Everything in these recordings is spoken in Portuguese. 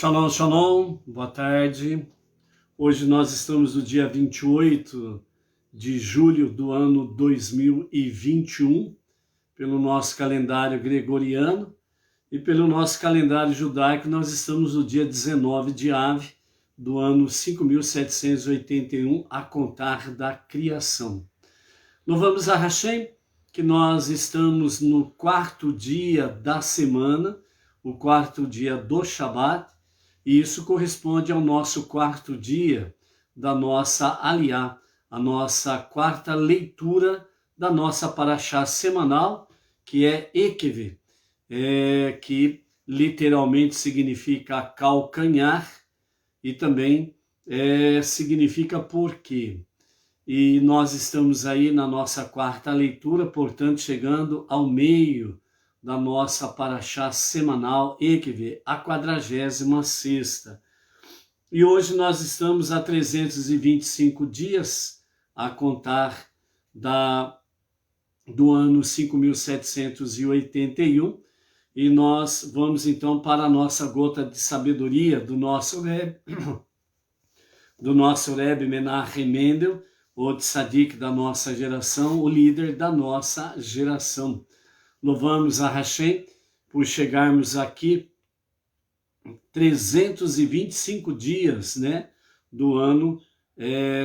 Shalom, shalom, boa tarde. Hoje nós estamos no dia 28 de julho do ano 2021, pelo nosso calendário gregoriano, e pelo nosso calendário judaico nós estamos no dia 19 de Av do ano 5781, a contar da criação. Louvamos a Hashem, que nós estamos no quarto dia da semana, o quarto dia do Shabat, e isso corresponde ao nosso quarto dia da nossa Aliá, a nossa quarta leitura da nossa paraxá semanal, que é Ekev, que literalmente significa calcanhar e também significa porquê. E nós estamos aí na nossa quarta leitura, portanto, chegando ao meio da nossa paraxá semanal Ekev, a 46ª. E hoje nós estamos a 325 dias a contar do ano 5781, e nós vamos então para a nossa gota de sabedoria do nosso Rebbe Menachem Mendel, o tzadik da nossa geração, o líder da nossa geração. Louvamos a Hashem por chegarmos aqui 325 dias, do ano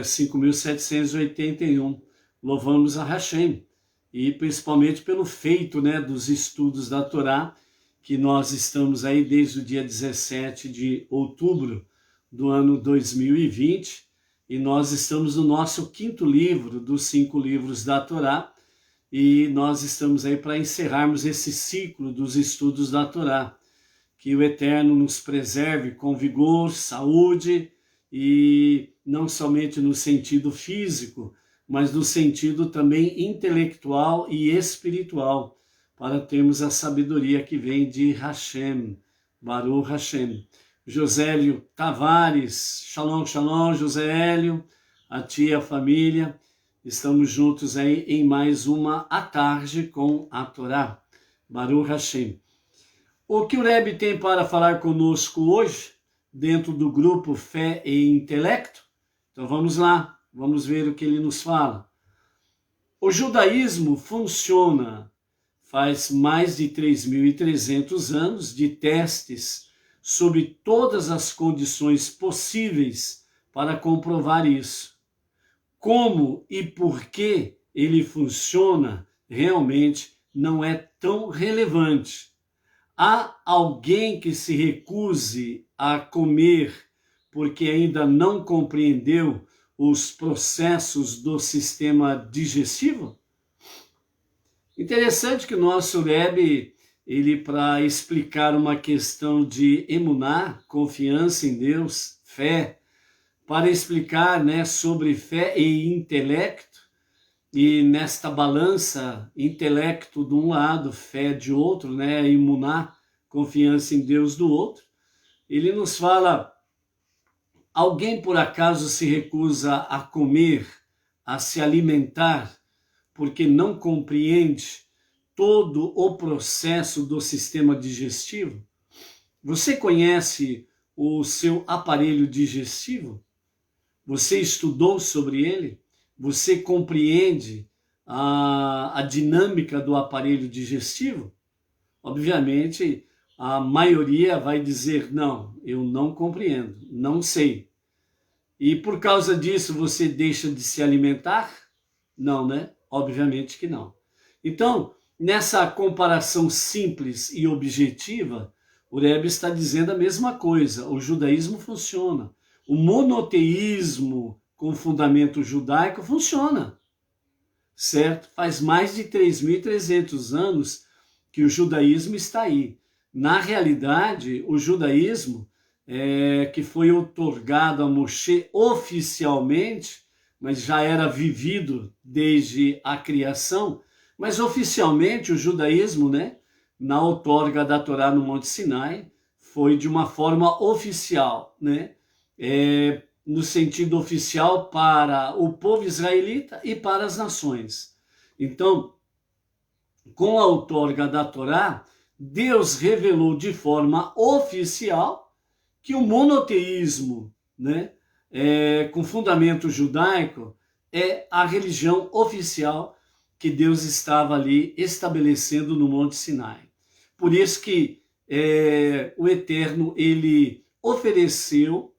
5781. Louvamos a Hashem, e principalmente pelo feito, dos estudos da Torá, que nós estamos aí desde o dia 17 de outubro do ano 2020, e nós estamos no nosso quinto livro dos 5 livros da Torá, e nós estamos aí para encerrarmos esse ciclo dos estudos da Torá. Que o Eterno nos preserve com vigor, saúde, e não somente no sentido físico, mas no sentido também intelectual e espiritual, para termos a sabedoria que vem de Hashem, Baruch Hashem. Josélio Tavares, shalom, shalom, Josélio, a ti e a família. Estamos juntos aí em mais uma à tarde com a Torá, Baruch Hashem. O que o Rebbe tem para falar conosco hoje, dentro do grupo Fé e Intelecto? Então vamos lá, vamos ver o que ele nos fala. O judaísmo funciona faz mais de 3.300 anos de testes sobre todas as condições possíveis para comprovar isso. Como e por que ele funciona realmente não é tão relevante. Há alguém que se recuse a comer porque ainda não compreendeu os processos do sistema digestivo? Interessante que o nosso Rebbe, ele, para explicar uma questão de emuná, confiança em Deus, fé, para explicar sobre fé e intelecto, e nesta balança, intelecto de um lado, fé de outro, emuná, confiança em Deus do outro, ele nos fala: alguém por acaso se recusa a comer, a se alimentar, porque não compreende todo o processo do sistema digestivo? Você conhece o seu aparelho digestivo? Você estudou sobre ele? Você compreende a dinâmica do aparelho digestivo? Obviamente, a maioria vai dizer: não, eu não compreendo, não sei. E por causa disso você deixa de se alimentar? Não, Obviamente que não. Então, nessa comparação simples e objetiva, o Rebbe está dizendo a mesma coisa. O judaísmo funciona. O monoteísmo com fundamento judaico funciona, certo? Faz mais de 3.300 anos que o judaísmo está aí. Na realidade, o judaísmo, que foi outorgado a Moshe oficialmente, mas já era vivido desde a criação, mas oficialmente o judaísmo, na outorga da Torá no Monte Sinai, foi de uma forma oficial, no sentido oficial para o povo israelita e para as nações. Então, com a outorga da Torá, Deus revelou de forma oficial que o monoteísmo, né, com fundamento judaico, é a religião oficial que Deus estava ali estabelecendo no Monte Sinai. Por isso que o Eterno, ele ofereceu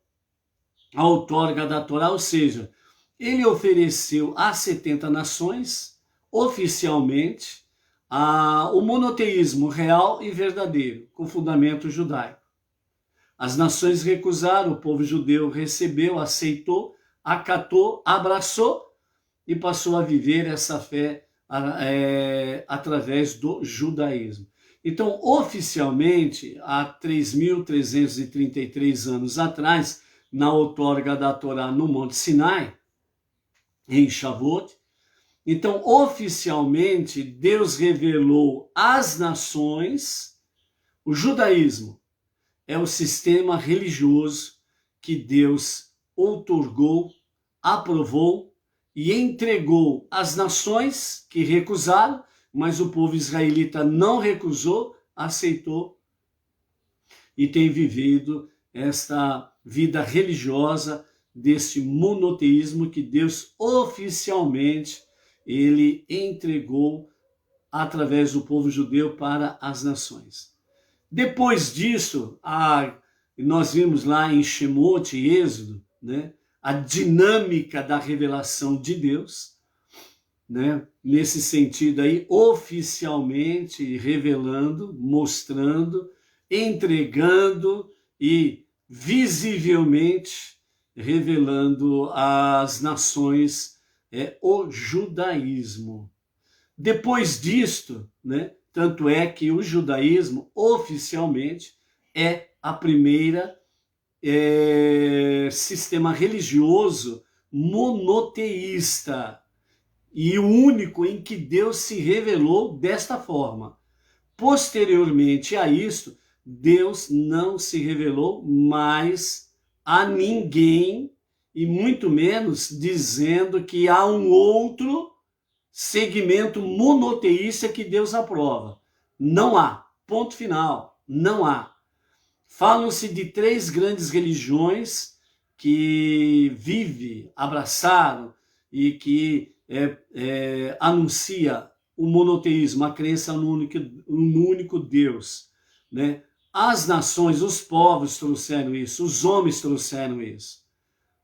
a outorga da Torá, ou seja, ele ofereceu às 70 nações, oficialmente, o monoteísmo real e verdadeiro, com fundamento judaico. As nações recusaram, o povo judeu recebeu, aceitou, acatou, abraçou e passou a viver essa fé através do judaísmo. Então, oficialmente, há 3.333 anos atrás, na outorga da Torá no Monte Sinai, em Shavuot, então, oficialmente, Deus revelou às nações o judaísmo. É o sistema religioso que Deus outorgou, aprovou e entregou às nações que recusaram, mas o povo israelita não recusou, aceitou e tem vivido esta vida religiosa deste monoteísmo que Deus oficialmente ele entregou através do povo judeu para as nações. Depois disso, nós vimos lá em Shemot e Êxodo, né, a dinâmica da revelação de Deus, né, nesse sentido aí, oficialmente revelando, mostrando, entregando e visivelmente revelando às nações o judaísmo. Depois disto, né, tanto é que o judaísmo oficialmente é a primeira sistema religioso monoteísta e o único em que Deus se revelou desta forma. Posteriormente a isto, Deus não se revelou mais a ninguém e muito menos dizendo que há um outro segmento monoteísta que Deus aprova. Não há. Ponto final. Não há. Falam-se de 3 grandes religiões que abraçaram e que anuncia o monoteísmo, a crença no único Deus, né? As nações, os povos trouxeram isso, os homens trouxeram isso.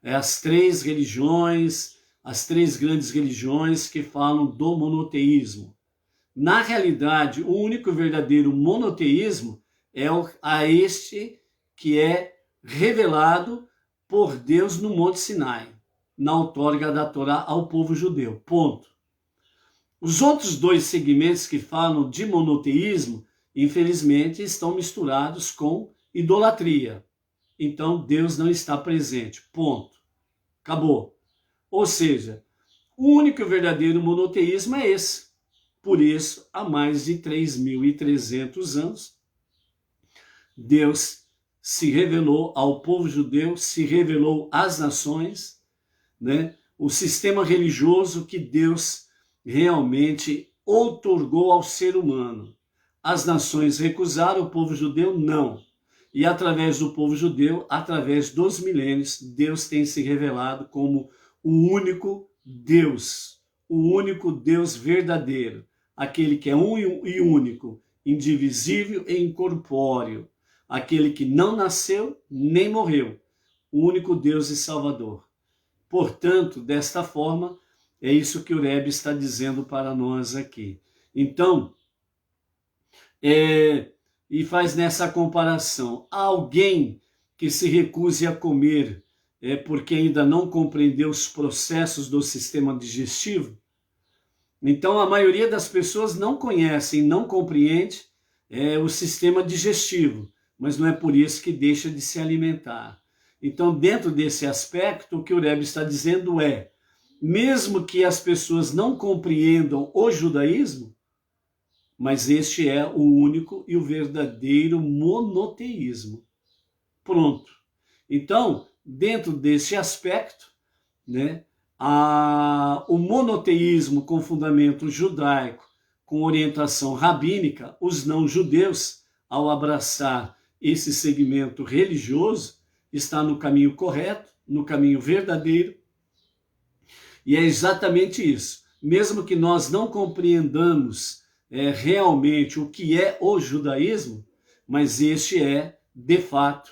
As 3 religiões, as 3 grandes religiões que falam do monoteísmo. Na realidade, o único verdadeiro monoteísmo é este que é revelado por Deus no Monte Sinai, na outorga da Torá ao povo judeu. Ponto. Os outros 2 segmentos que falam de monoteísmo, infelizmente, estão misturados com idolatria. Então, Deus não está presente. Ponto. Acabou. Ou seja, o único verdadeiro monoteísmo é esse. Por isso, há mais de 3.300 anos, Deus se revelou ao povo judeu, se revelou às nações, né? O sistema religioso que Deus realmente outorgou ao ser humano. As nações recusaram, o povo judeu não. E através do povo judeu, através dos milênios, Deus tem se revelado como o único Deus verdadeiro, aquele que é um e único, indivisível e incorpóreo, aquele que não nasceu nem morreu, o único Deus e Salvador. Portanto, desta forma, é isso que o Rebbe está dizendo para nós aqui. Então, e faz nessa comparação, alguém que se recuse a comer porque ainda não compreendeu os processos do sistema digestivo. Então, a maioria das pessoas não conhecem, não compreende o sistema digestivo, mas não é por isso que deixa de se alimentar. Então, dentro desse aspecto, o que o Rebbe está dizendo é, mesmo que as pessoas não compreendam o judaísmo, mas este é o único e o verdadeiro monoteísmo. Pronto. Então, dentro desse aspecto, né, o monoteísmo com fundamento judaico, com orientação rabínica, os não-judeus, ao abraçar esse segmento religioso está no caminho correto, no caminho verdadeiro, e é exatamente isso. Mesmo que nós não compreendamos realmente o que é o judaísmo, mas este é, de fato,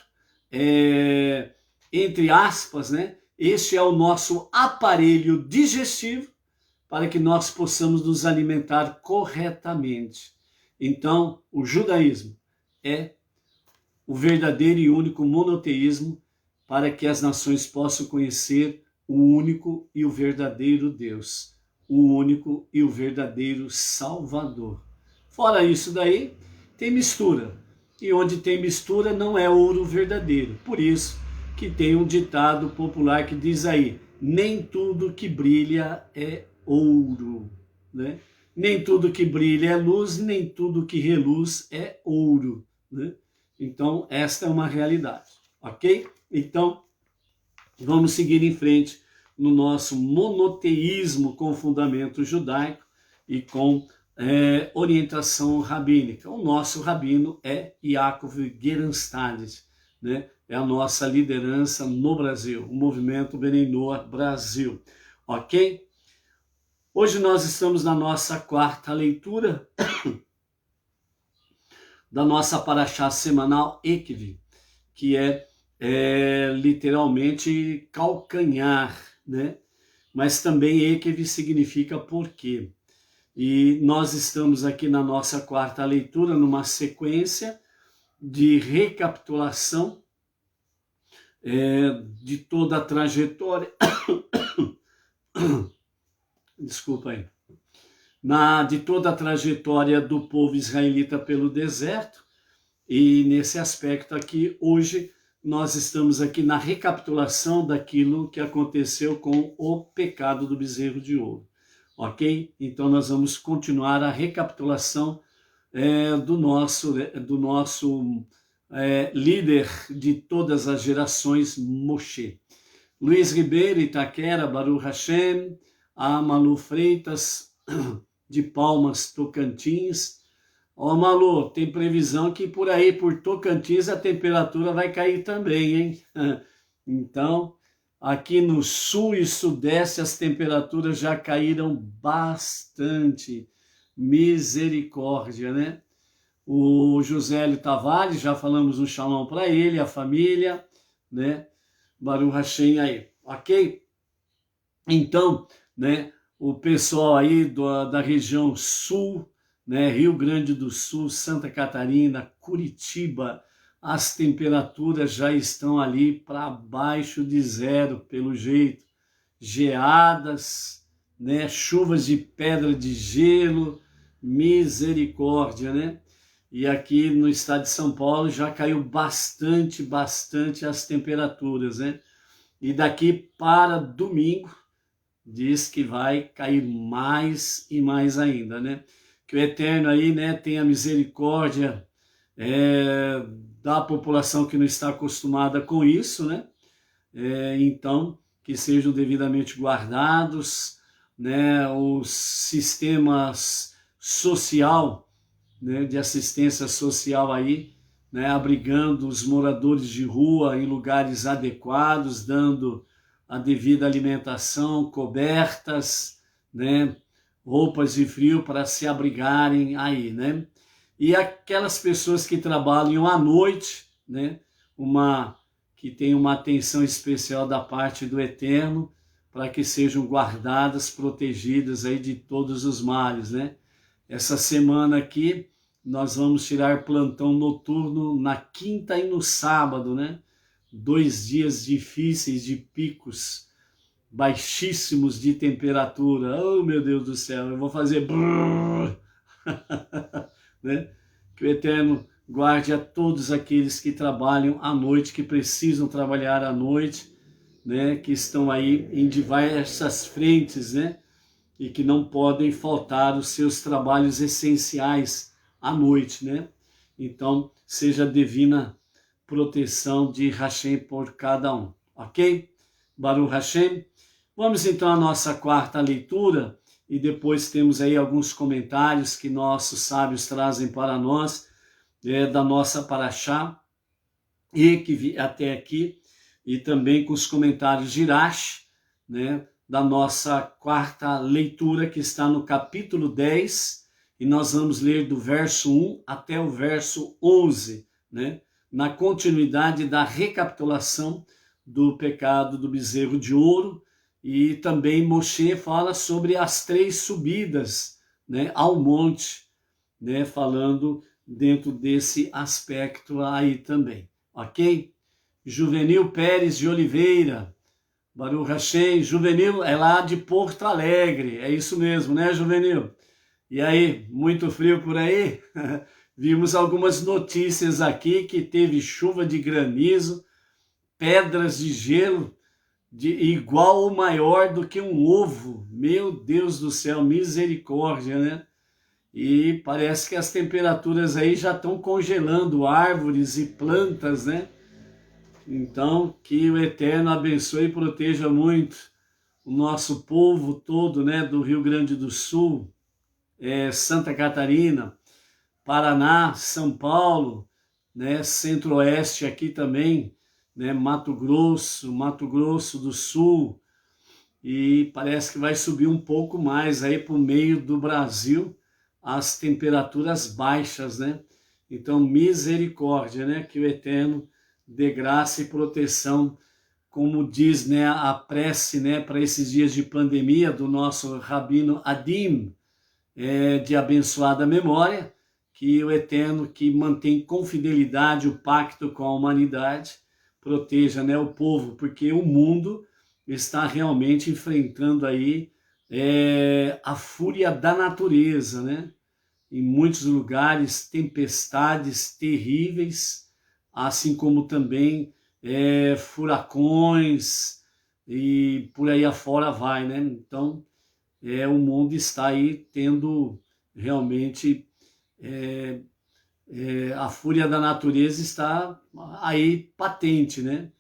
entre aspas, né? Este é o nosso aparelho digestivo para que nós possamos nos alimentar corretamente. Então, o judaísmo é o verdadeiro e único monoteísmo para que as nações possam conhecer o único e o verdadeiro Deus, o único e o verdadeiro Salvador. Fora isso daí, tem mistura. E onde tem mistura não é ouro verdadeiro. Por isso que tem um ditado popular que diz aí, nem tudo que brilha é ouro, né? Nem tudo que brilha é luz, nem tudo que reluz é ouro, né? Então, esta é uma realidade, ok? Então, vamos seguir em frente no nosso monoteísmo com fundamento judaico e com orientação rabínica. O nosso rabino é Yaakov Gerenstadis, né? É a nossa liderança no Brasil, o movimento Bnei Noach Brasil, ok? Hoje nós estamos na nossa quarta leitura da nossa paraxá semanal Ekev, que é literalmente calcanhar, né? Mas também Ekev significa porquê. E nós estamos aqui na nossa quarta leitura, numa sequência de recapitulação de toda a trajetória, desculpa aí, de toda a trajetória do povo israelita pelo deserto, e nesse aspecto aqui, hoje, nós estamos aqui na recapitulação daquilo que aconteceu com o pecado do bezerro de ouro, ok? Então nós vamos continuar a recapitulação do nosso líder de todas as gerações, Moshe. Luiz Ribeiro, Itaquera, Baruch Hashem, a Malu Freitas, de Palmas, Tocantins. Ó, Malu, tem previsão que por aí, por Tocantins, a temperatura vai cair também, hein? Então, aqui no sul e sudeste, as temperaturas já caíram bastante. Misericórdia, né? O Josélio Tavares, já falamos um shalom para ele, a família, né? Baruch Hashem aí, ok? Então, né, o pessoal aí da região sul, né, Rio Grande do Sul, Santa Catarina, Curitiba, as temperaturas já estão ali para baixo de zero, pelo jeito. Geadas, né, chuvas de pedra de gelo, misericórdia, né? E aqui no estado de São Paulo já caiu bastante as temperaturas, né? E daqui para domingo, diz que vai cair mais e mais ainda, né? Que o Eterno aí, né, tenha misericórdia da população que não está acostumada com isso, né? Então, que sejam devidamente guardados, né? Os sistemas social, né, de assistência social aí, né, abrigando os moradores de rua em lugares adequados, dando a devida alimentação, cobertas, né, roupas de frio para se abrigarem aí, né? E aquelas pessoas que trabalham à noite, né, que tem uma atenção especial da parte do Eterno, para que sejam guardadas, protegidas aí de todos os males, né? Essa semana aqui, nós vamos tirar plantão noturno na quinta e no sábado, né? 2 dias difíceis de picos baixíssimos de temperatura. Oh, meu Deus do céu, eu vou fazer né? Que o Eterno guarde a todos aqueles que trabalham à noite, que precisam trabalhar à noite, né? Que estão aí em diversas frentes, né? E que não podem faltar os seus trabalhos essenciais à noite, né? Então, seja divina proteção de Hashem por cada um, ok? Baruch Hashem. Vamos então à nossa quarta leitura e depois temos aí alguns comentários que nossos sábios trazem para nós da nossa paraxá, e que até aqui, e também com os comentários de Irache, né, da nossa quarta leitura, que está no capítulo 10, e nós vamos ler do verso 1 até o verso 11, né, na continuidade da recapitulação do pecado do bezerro de ouro, e também Moshe fala sobre as 3 subidas, né, ao monte, né, falando dentro desse aspecto aí também, ok? Juvenil Pérez de Oliveira, Baruch Hashem, Juvenil é lá de Porto Alegre, é isso mesmo, né, Juvenil? E aí, muito frio por aí? Vimos algumas notícias aqui que teve chuva de granizo, pedras de gelo, de igual ou maior do que um ovo. Meu Deus do céu, misericórdia, né? E parece que as temperaturas aí já estão congelando árvores e plantas, né? Então, que o Eterno abençoe e proteja muito o nosso povo todo, né? Do Rio Grande do Sul, Santa Catarina, Paraná, São Paulo, né? Centro-Oeste aqui também, né? Mato Grosso do Sul, e parece que vai subir um pouco mais aí para o meio do Brasil, as temperaturas baixas, né? Então, misericórdia, né? Que o Eterno dê graça e proteção, como diz, né, a prece, né, para esses dias de pandemia do nosso Rabino Adim, de abençoada memória, que o Eterno, que mantém com fidelidade o pacto com a humanidade, proteja, né, o povo, porque o mundo está realmente enfrentando aí a fúria da natureza, né? Em muitos lugares, tempestades terríveis, assim como também furacões e por aí afora vai, né? Então, o mundo está aí tendo realmente a fúria da natureza está aí patente, né?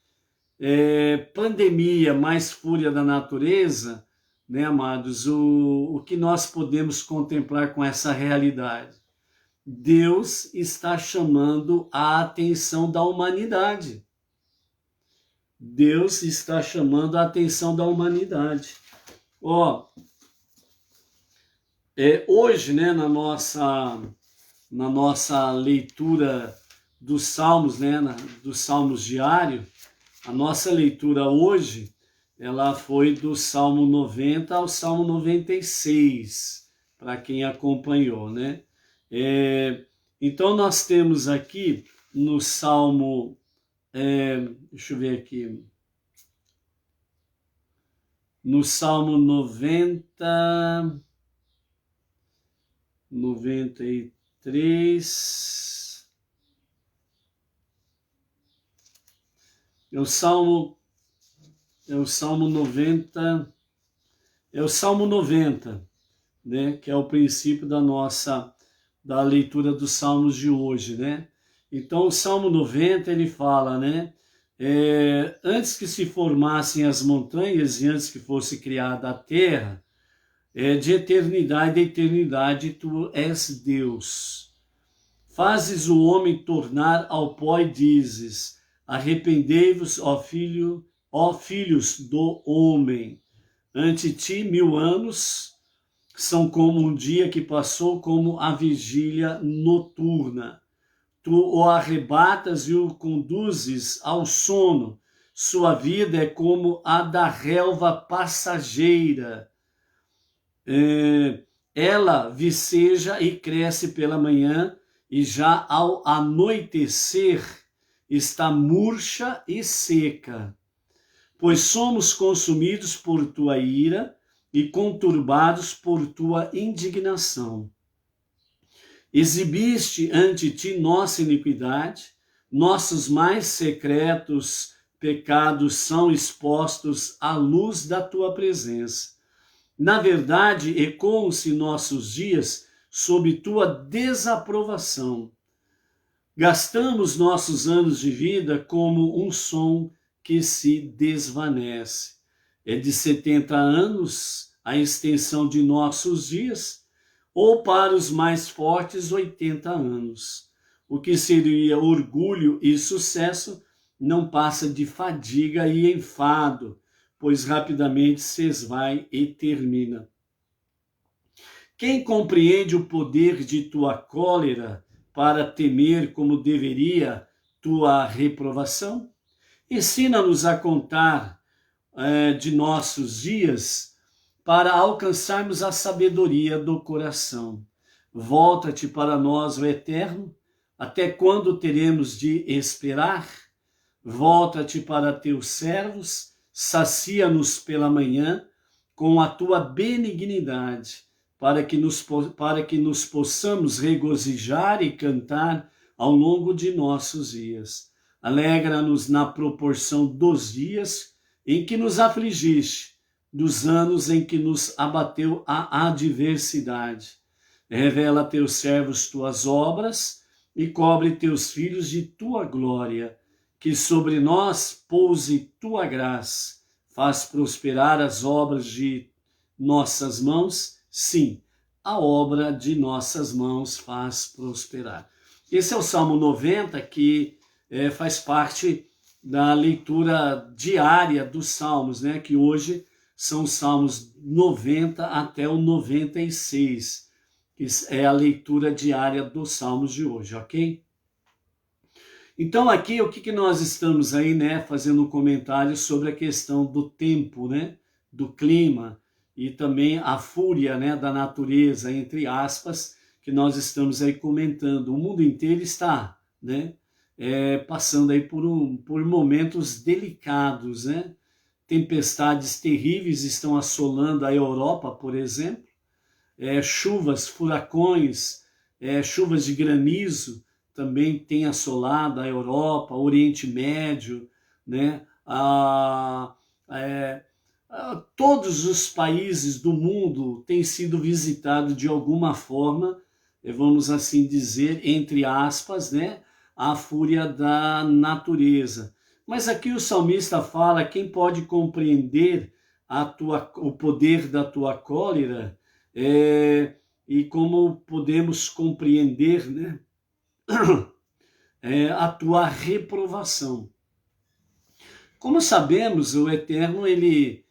Pandemia mais fúria da natureza, né, amados? O que nós podemos contemplar com essa realidade? Deus está chamando a atenção da humanidade. Deus está chamando a atenção da humanidade. Hoje, né, na nossa leitura dos Salmos, né, dos Salmos diário, a nossa leitura hoje, ela foi do Salmo 90 ao Salmo 96, para quem acompanhou, né? Então, nós temos aqui no Salmo, deixa eu ver aqui, no Salmo 93, é o Salmo 90, né, que é o princípio da leitura dos Salmos de hoje, né? Então, o Salmo 90, ele fala, né, antes que se formassem as montanhas e antes que fosse criada a terra, de eternidade a eternidade tu és Deus. Fazes o homem tornar ao pó e dizes, arrependei-vos, ó filhos do homem. Ante ti 1000 anos são como um dia que passou, como a vigília noturna. Tu o arrebatas e o conduzes ao sono. Sua vida é como a da relva passageira. Ela viceja e cresce pela manhã, e já ao anoitecer está murcha e seca. Pois somos consumidos por tua ira e conturbados por tua indignação. Exibiste ante ti nossa iniquidade, nossos mais secretos pecados são expostos à luz da tua presença. Na verdade, ecoam-se nossos dias sob tua desaprovação. Gastamos nossos anos de vida como um som que se desvanece. É de 70 anos a extensão de nossos dias, ou para os mais fortes 80 anos. o que seria orgulho e sucesso não passa de fadiga e enfado, pois rapidamente se esvai e termina. Quem compreende o poder de tua cólera para temer como deveria tua reprovação? Ensina-nos a contar de nossos dias para alcançarmos a sabedoria do coração. Volta-te para nós, o Eterno, até quando teremos de esperar? Volta-te para teus servos, sacia-nos pela manhã com a tua benignidade, para que nos possamos regozijar e cantar ao longo de nossos dias. Alegra-nos na proporção dos dias em que nos afligiste, dos anos em que nos abateu a adversidade. Revela a teus servos tuas obras e cobre teus filhos de tua glória. Que sobre nós pouse tua graça. Faz prosperar as obras de nossas mãos. Sim, a obra de nossas mãos faz prosperar. Esse é o Salmo 90, que faz parte da leitura diária dos Salmos, né? Que hoje são os Salmos 90 até o 96, que é a leitura diária dos Salmos de hoje, ok? Então aqui, o que nós estamos aí, né, fazendo um comentário sobre a questão do tempo, né, do clima, e também a fúria, né, da natureza, entre aspas, que nós estamos aí comentando. O mundo inteiro está, né, passando aí por momentos delicados, né? Tempestades terríveis estão assolando a Europa, por exemplo, chuvas, furacões, chuvas de granizo também têm assolado a Europa, o Oriente Médio, né? Todos os países do mundo têm sido visitados de alguma forma, vamos assim dizer, entre aspas, né, a fúria da natureza. Mas aqui o salmista fala: quem pode compreender o poder da tua cólera, e como podemos compreender, né, a tua reprovação. Como sabemos, o Eterno, ele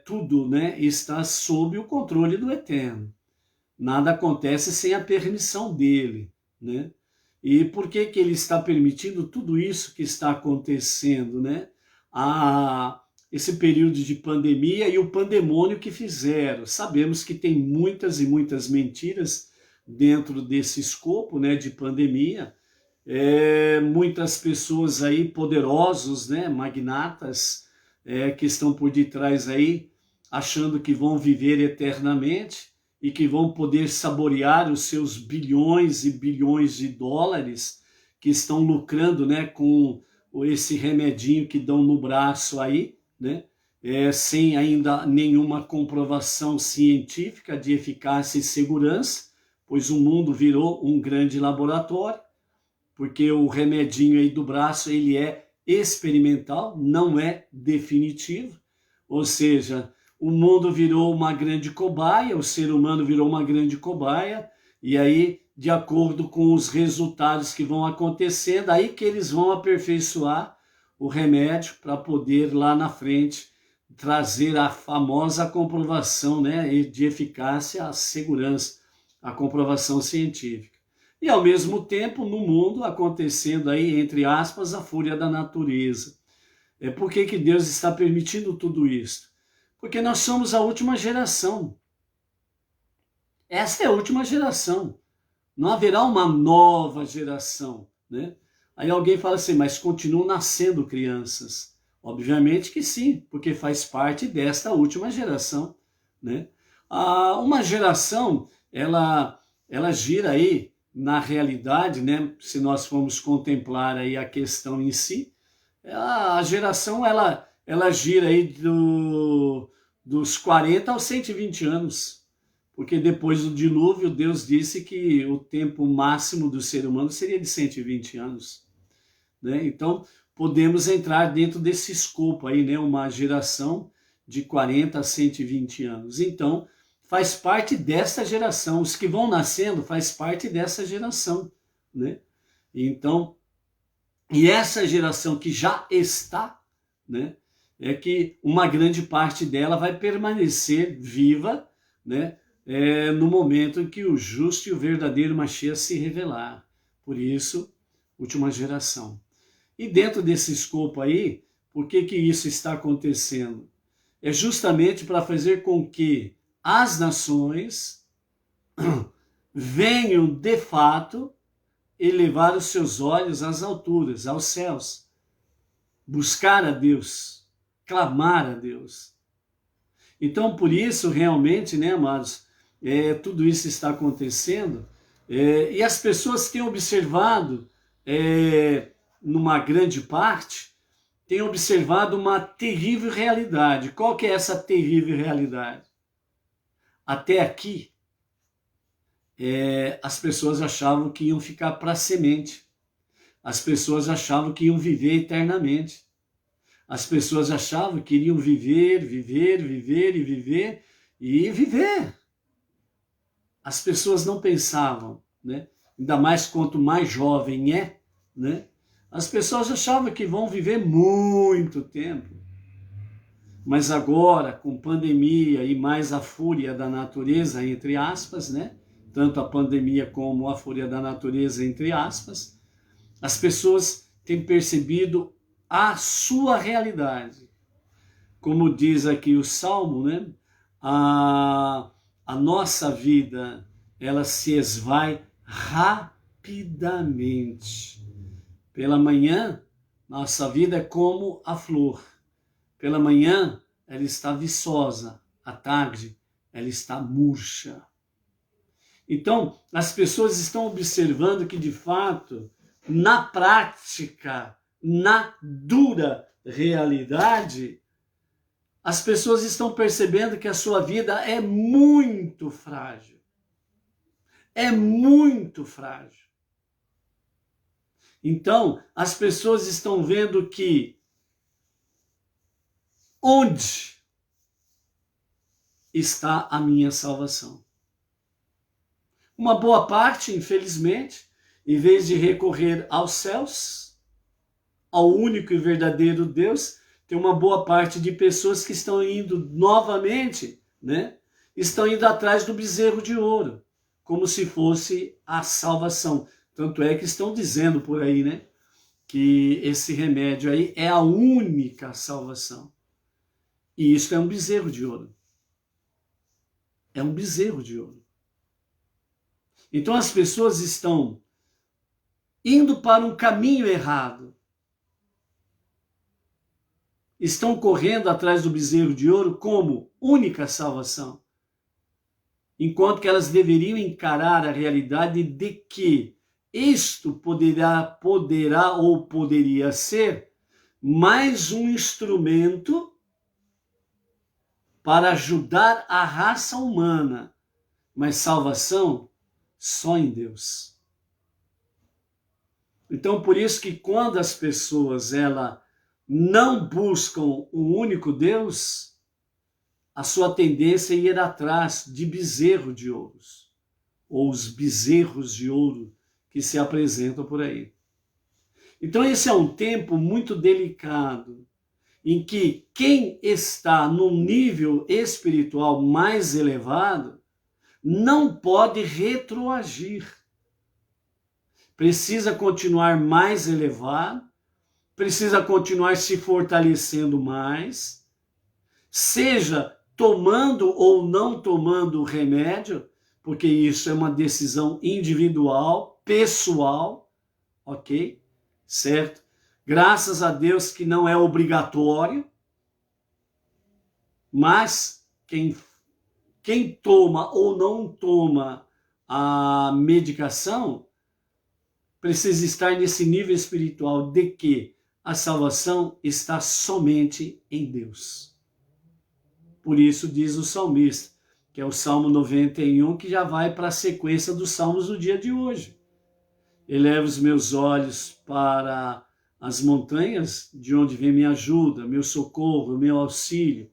tudo, né, está sob o controle do Eterno. Nada acontece sem a permissão dele, né? E por que ele está permitindo tudo isso que está acontecendo, né? Esse período de pandemia e o pandemônio que fizeram. Sabemos que tem muitas e muitas mentiras dentro desse escopo, né, de pandemia. Muitas pessoas aí poderosos, né, magnatas, que estão por detrás aí, achando que vão viver eternamente e que vão poder saborear os seus bilhões e bilhões de dólares, que estão lucrando, né, com esse remedinho que dão no braço aí, né, sem ainda nenhuma comprovação científica de eficácia e segurança, pois o mundo virou um grande laboratório, porque o remedinho aí do braço, ele é experimental, não é definitivo, ou seja, o mundo virou uma grande cobaia, o ser humano virou uma grande cobaia, e aí, de acordo com os resultados que vão acontecendo, aí que eles vão aperfeiçoar o remédio para poder lá na frente trazer a famosa comprovação, né, de eficácia, a segurança, a comprovação científica. E ao mesmo tempo, no mundo, acontecendo aí, entre aspas, a fúria da natureza. Por que Deus está permitindo tudo isso? Porque nós somos a última geração. Esta é a última geração. Não haverá uma nova geração, né? Aí alguém fala assim, mas continuam nascendo crianças. Obviamente que sim, porque faz parte desta última geração, né? Uma geração, ela gira aí, na realidade, né? Se nós formos contemplar aí a questão em si, a geração, ela gira aí dos 40 aos 120 anos, porque depois do dilúvio, Deus disse que o tempo máximo do ser humano seria de 120 anos, né? Então, podemos entrar dentro desse escopo aí, né? Uma geração de 40 a 120 anos. Então, faz parte dessa geração, os que vão nascendo faz parte dessa geração, né? Então, e essa geração que já está, né, é que uma grande parte dela vai permanecer viva, né, no momento em que o justo e o verdadeiro Mashiach se revelar. Por isso, última geração. E dentro desse escopo aí, por que isso está acontecendo? É justamente para fazer com que as nações venham, de fato, elevar os seus olhos às alturas, aos céus, buscar a Deus, clamar a Deus. Então, por isso, realmente, né, amados, tudo isso está acontecendo, e as pessoas têm observado, numa grande parte, têm observado uma terrível realidade. Qual que é essa terrível realidade? Até aqui, as pessoas achavam que iam ficar para semente. As pessoas achavam que iam viver eternamente. As pessoas achavam que iriam viver, viver, viver e viver e viver. As pessoas não pensavam, né? Ainda mais quanto mais jovem né? As pessoas achavam que vão viver muito tempo. Mas agora, com pandemia e mais a fúria da natureza, entre aspas, né? Tanto a pandemia como a fúria da natureza, entre aspas, as pessoas têm percebido a sua realidade. Como diz aqui o Salmo, né? A nossa vida, ela se esvai rapidamente. Pela manhã, nossa vida é como a flor. Pela manhã, ela está viçosa. À tarde, ela está murcha. Então, as pessoas estão observando que, de fato, na prática, na dura realidade, as pessoas estão percebendo que a sua vida é muito frágil. É muito frágil. Então, as pessoas estão vendo que onde está a minha salvação? Uma boa parte, infelizmente, em vez de recorrer aos céus, ao único e verdadeiro Deus, tem uma boa parte de pessoas que estão indo novamente, né? Estão indo atrás do bezerro de ouro, como se fosse a salvação. Tanto é que estão dizendo por aí, né? Que esse remédio aí é a única salvação. E isso é um bezerro de ouro. É um bezerro de ouro. Então as pessoas estão indo para um caminho errado. Estão correndo atrás do bezerro de ouro como única salvação. Enquanto que elas deveriam encarar a realidade de que isto poderá ou poderia ser mais um instrumento para ajudar a raça humana, mas salvação só em Deus. Então, por isso que quando as pessoas não buscam o único Deus, a sua tendência é ir atrás de bezerro de ouros, ou os bezerros de ouro que se apresentam por aí. Então esse é um tempo muito delicado, em que quem está num nível espiritual mais elevado não pode retroagir. Precisa continuar mais elevado, precisa continuar se fortalecendo mais, seja tomando ou não tomando o remédio, porque isso é uma decisão individual, pessoal, ok? Certo? Graças a Deus que não é obrigatório, mas quem toma ou não toma a medicação precisa estar nesse nível espiritual de que a salvação está somente em Deus. Por isso diz o salmista, que é o Salmo 91, que já vai para a sequência dos salmos do dia de hoje. Eleva os meus olhos para as montanhas, de onde vem minha ajuda, meu socorro, meu auxílio.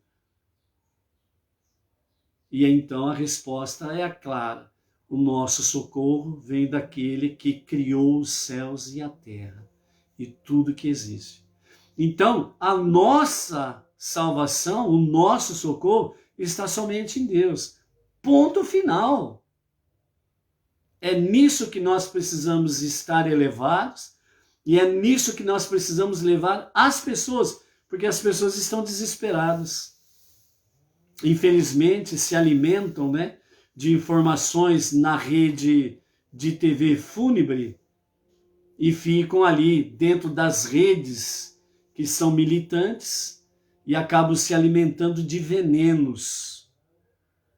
E então a resposta é clara. o nosso socorro vem daquele que criou os céus e a terra e tudo que existe. Então, a nossa salvação, o nosso socorro está somente em Deus. Ponto final. É nisso que nós precisamos estar elevados e é nisso que nós precisamos levar as pessoas, porque as pessoas estão desesperadas. Infelizmente, se alimentam, né, de informações na rede de TV fúnebre e ficam ali dentro das redes que são militantes e acabam se alimentando de venenos.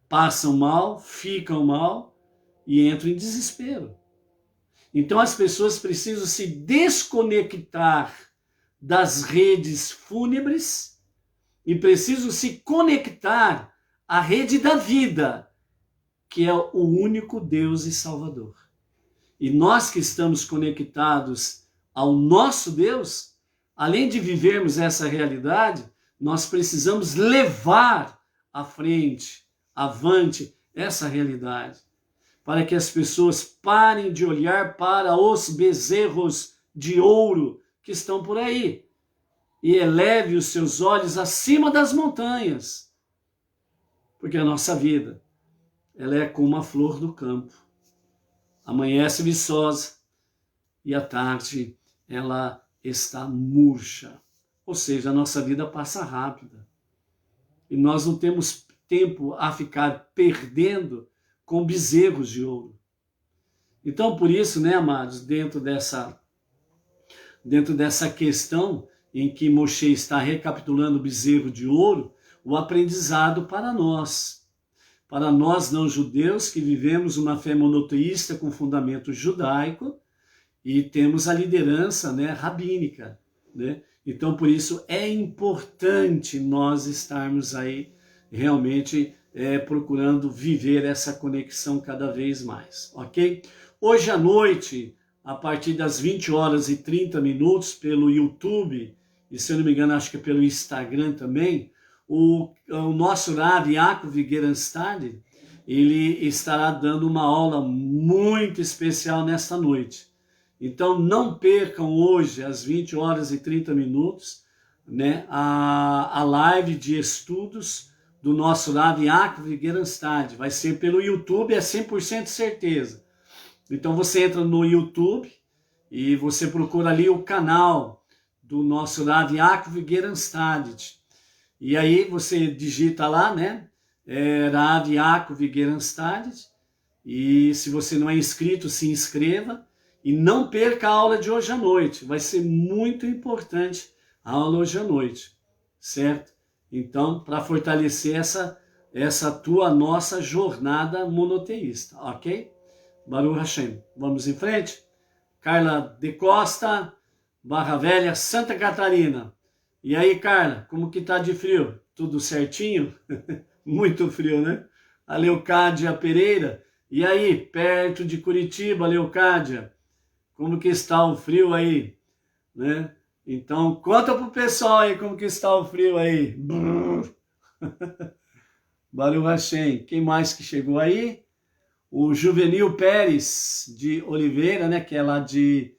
Passam mal, ficam mal e entram em desespero. Então as pessoas precisam se desconectar das redes fúnebres e precisam se conectar à rede da vida, que é o único Deus e Salvador. E nós que estamos conectados ao nosso Deus, além de vivermos essa realidade, nós precisamos levar à frente, avante, essa realidade, para que as pessoas parem de olhar para os bezerros de ouro que estão por aí e eleve os seus olhos acima das montanhas, porque a nossa vida, ela é como a flor do campo. Amanhece viçosa e à tarde ela está murcha. Ou seja, a nossa vida passa rápida. E nós não temos tempo a ficar perdendo com bezerros de ouro. Então, por isso, né, amados, dentro dessa questão em que Moshe está recapitulando o bezerro de ouro, o aprendizado para nós não judeus que vivemos uma fé monoteísta com fundamento judaico e temos a liderança, né, rabínica, né? Então, por isso é importante nós estarmos aí realmente procurando viver essa conexão cada vez mais, ok? Hoje à noite, a partir das 20 horas e 30 minutos, pelo YouTube, e se eu não me engano, acho que pelo Instagram também, o nosso Rav Yaakov Gerenstad, ele estará dando uma aula muito especial nesta noite. Então não percam hoje, às 20 horas e 30 minutos, né, a live de estudos do nosso Rav Yaakov Gerenstad. Vai ser pelo YouTube, é 100% certeza. Então você entra no YouTube e você procura ali o canal do nosso Rav Yaakov Gerenstad. E aí você digita lá, né, Rav Yaakov Gerenstad, e se você não é inscrito, se inscreva e não perca a aula de hoje à noite. Vai ser muito importante a aula hoje à noite, certo? Então, para fortalecer essa nossa jornada monoteísta, ok? Baruch Hashem. Vamos em frente? Carla de Costa, Barra Velha, Santa Catarina. E aí, Carla, como que tá de frio? Tudo certinho? Muito frio, né? A Leocádia Pereira. E aí, perto de Curitiba, Leocádia, como que está o frio aí? Né? Então, conta pro pessoal aí como que está o frio aí. Baruch Hashem. Quem mais que chegou aí? O Juvenil Pérez de Oliveira, né? Que é lá de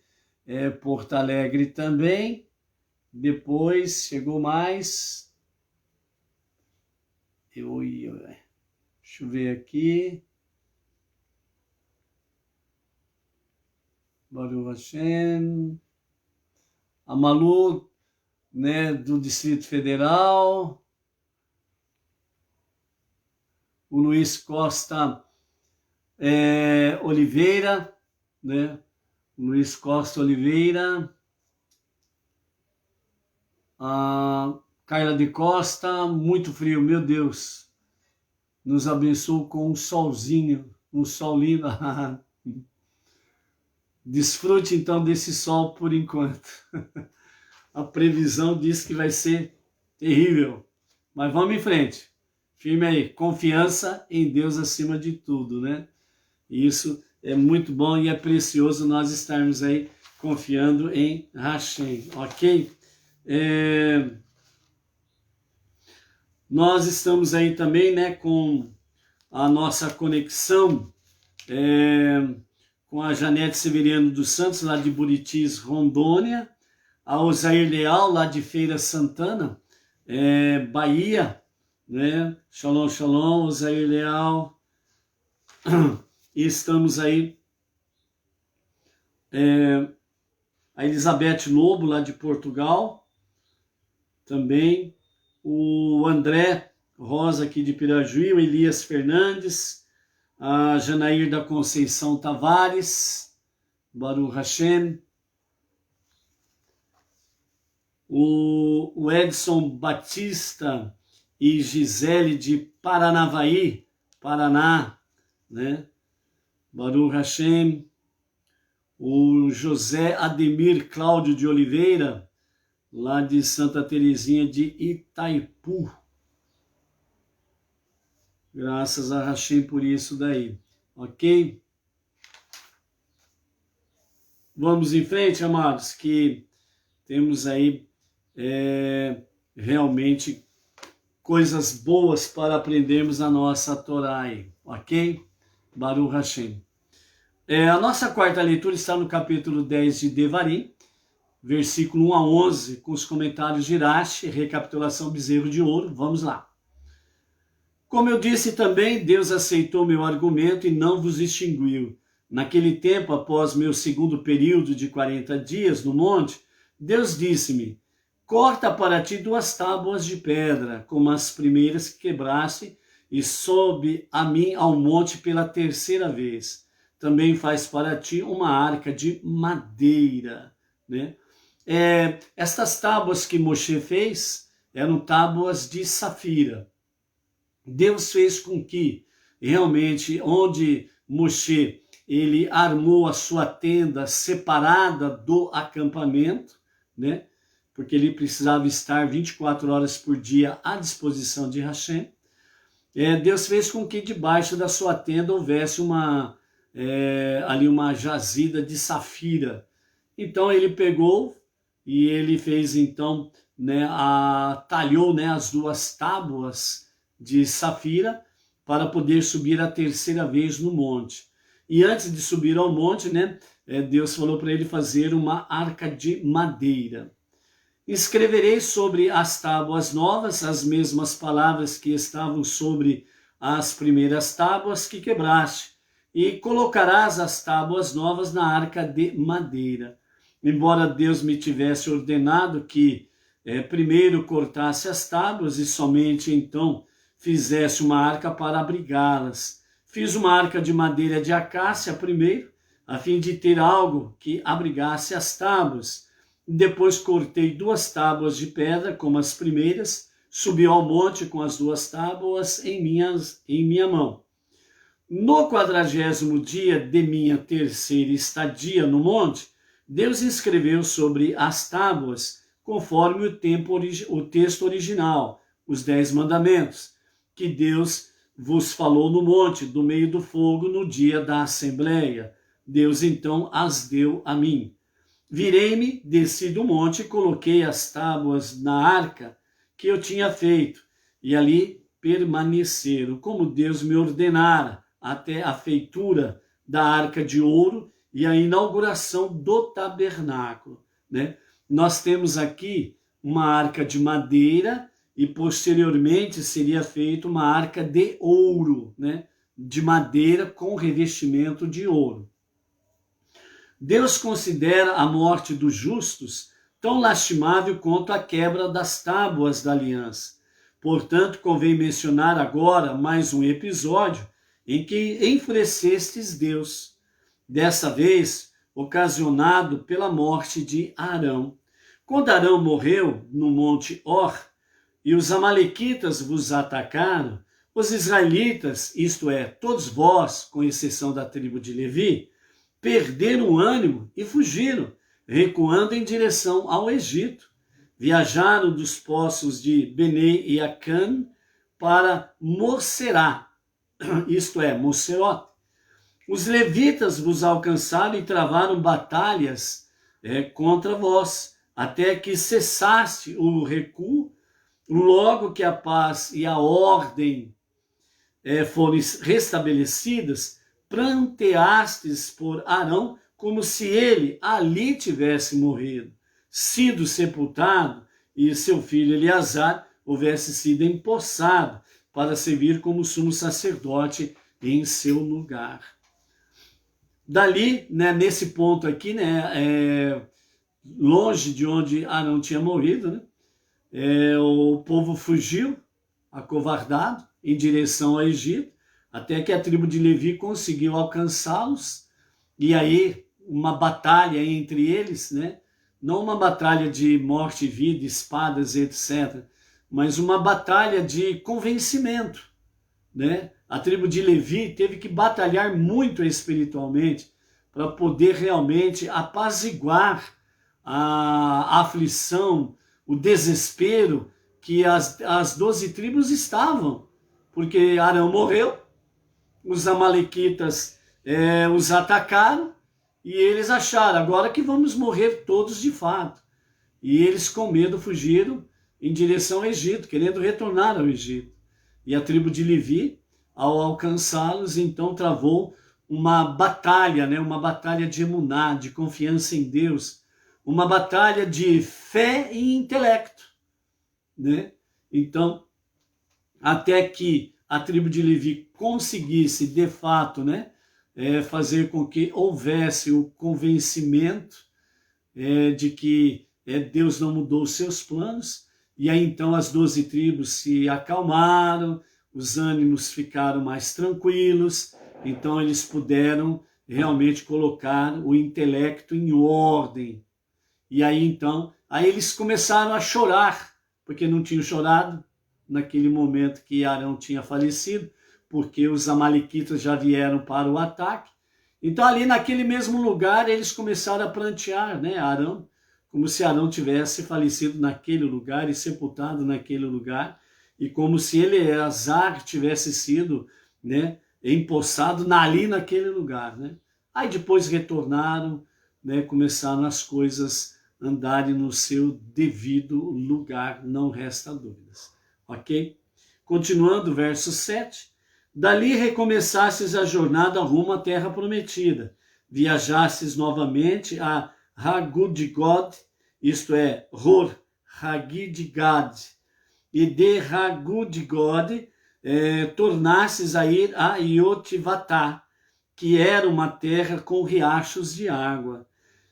Porto Alegre também. Depois chegou mais. Deixa eu ver aqui. Baruch Hashem. A Malu, né, do Distrito Federal. O Luiz Costa Oliveira, né? Luiz Costa Oliveira. A Carla de Costa, muito frio, meu Deus. Nos abençoe com um solzinho, um sol lindo. Desfrute então desse sol por enquanto. A previsão diz que vai ser terrível. Mas vamos em frente. Firme aí. Confiança em Deus acima de tudo, né? Isso é muito bom e é precioso nós estarmos aí confiando em Hashem, ok? Nós estamos aí também, né, com a nossa conexão com a Janete Severiano dos Santos, lá de Buritis, Rondônia, a Osair Leal, lá de Feira Santana, Bahia, né? Shalom, shalom, Osair Leal. E estamos aí, a Elizabeth Lobo, lá de Portugal, também, o André Rosa, aqui de Pirajuí, o Elias Fernandes, a Janair da Conceição Tavares, Baruch Hashem, o Edson Batista e Gisele de Paranavaí, Paraná, né? Baruch Hashem, o José Ademir Cláudio de Oliveira, lá de Santa Terezinha de Itaipu. Graças a Hashem por isso daí, ok? Vamos em frente, amados, que temos aí realmente coisas boas para aprendermos na nossa Torá aí, ok? Baruch Hashem. A nossa quarta leitura está no capítulo 10 de Devarim, versículo 1 a 11, com os comentários de Rashi, recapitulação bezerro de ouro. Vamos lá. Como eu disse também, Deus aceitou meu argumento e não vos extinguiu. Naquele tempo, após meu segundo período de 40 dias no monte, Deus disse-me: corta para ti 2 tábuas de pedra, como as primeiras que quebraste, e sobe a mim ao monte pela 3ª vez. Também faz para ti uma arca de madeira, né? Estas tábuas que Moshe fez eram tábuas de safira. Deus fez com que realmente onde Moshe ele armou a sua tenda separada do acampamento, né? Porque ele precisava estar 24 horas por dia à disposição de Hashem. Deus fez com que debaixo da sua tenda houvesse ali uma jazida de safira. Então ele pegou e ele fez então, né, talhou, né, as 2 tábuas de safira para poder subir a 3ª vez no monte. E antes de subir ao monte, né, Deus falou para ele fazer uma arca de madeira. Escreverei sobre as tábuas novas as mesmas palavras que estavam sobre as primeiras tábuas que quebraste, e colocarás as tábuas novas na arca de madeira. Embora Deus me tivesse ordenado que primeiro cortasse as tábuas e somente então fizesse uma arca para abrigá-las. Fiz uma arca de madeira de acácia primeiro, a fim de ter algo que abrigasse as tábuas. Depois cortei 2 tábuas de pedra, como as primeiras, subi ao monte com as 2 tábuas em minha mão. No 40º dia de minha 3ª estadia no monte, Deus escreveu sobre as tábuas, conforme o texto original, os 10 mandamentos, que Deus vos falou no monte, do meio do fogo, no dia da assembleia. Deus então as deu a mim. Virei-me, desci do monte e coloquei as tábuas na arca que eu tinha feito, e ali permaneceram, como Deus me ordenara, até a feitura da arca de ouro e a inauguração do tabernáculo, né? Nós temos aqui uma arca de madeira e posteriormente seria feita uma arca de ouro, né? De madeira com revestimento de ouro. Deus considera a morte dos justos tão lastimável quanto a quebra das tábuas da aliança. Portanto, convém mencionar agora mais um episódio em que enfurecestes Deus, dessa vez ocasionado pela morte de Arão. Quando Arão morreu no monte Hor, e os amalequitas vos atacaram, os israelitas, isto é, todos vós, com exceção da tribo de Levi, perderam o ânimo e fugiram, recuando em direção ao Egito. Viajaram dos poços de Benei e Acan para Moserá, isto é, Moserot. Os levitas vos alcançaram e travaram batalhas contra vós, até que cessaste o recuo. Logo que a paz e a ordem foram restabelecidas, pranteastes por Arão, como se ele ali tivesse morrido, sido sepultado, e seu filho Eleazar houvesse sido empossado para servir como sumo sacerdote em seu lugar. Dali, né, nesse ponto aqui, né, longe de onde Arão tinha morrido, né, o povo fugiu, acovardado, em direção ao Egito, até que a tribo de Levi conseguiu alcançá-los, e aí uma batalha entre eles, né, não uma batalha de morte e vida, espadas, etc., mas uma batalha de convencimento, né? A tribo de Levi teve que batalhar muito espiritualmente para poder realmente apaziguar a aflição, o desespero que as 12 tribos estavam, porque Arão morreu, os amalequitas os atacaram e eles acharam, agora que vamos morrer todos de fato. E eles com medo fugiram em direção ao Egito, querendo retornar ao Egito. E a tribo de Levi, ao alcançá-los, então travou uma batalha, né? Uma batalha de emuná, de confiança em Deus, uma batalha de fé e intelecto, né? Então, até que a tribo de Levi conseguisse, de fato, né, fazer com que houvesse o convencimento de que Deus não mudou os seus planos, e aí então as 12 tribos se acalmaram, os ânimos ficaram mais tranquilos, então eles puderam realmente colocar o intelecto em ordem. E aí então, aí eles começaram a chorar, porque não tinham chorado naquele momento que Arão tinha falecido, porque os amalequitas já vieram para o ataque. Então ali naquele mesmo lugar eles começaram a prantear, né, Arão, como se Arão tivesse falecido naquele lugar e sepultado naquele lugar, e como se Eleazar tivesse sido, né, empossado ali naquele lugar, né. Aí depois retornaram, né, começaram as coisas andarem no seu devido lugar, não resta dúvidas, ok? Continuando, verso 7, dali recomeçastes a jornada rumo à terra prometida, viajastes novamente a Hagidgod, isto é, Hor Hagidgad, e de Hagidgod tornastes a ir a Iotivatá, que era uma terra com riachos de água.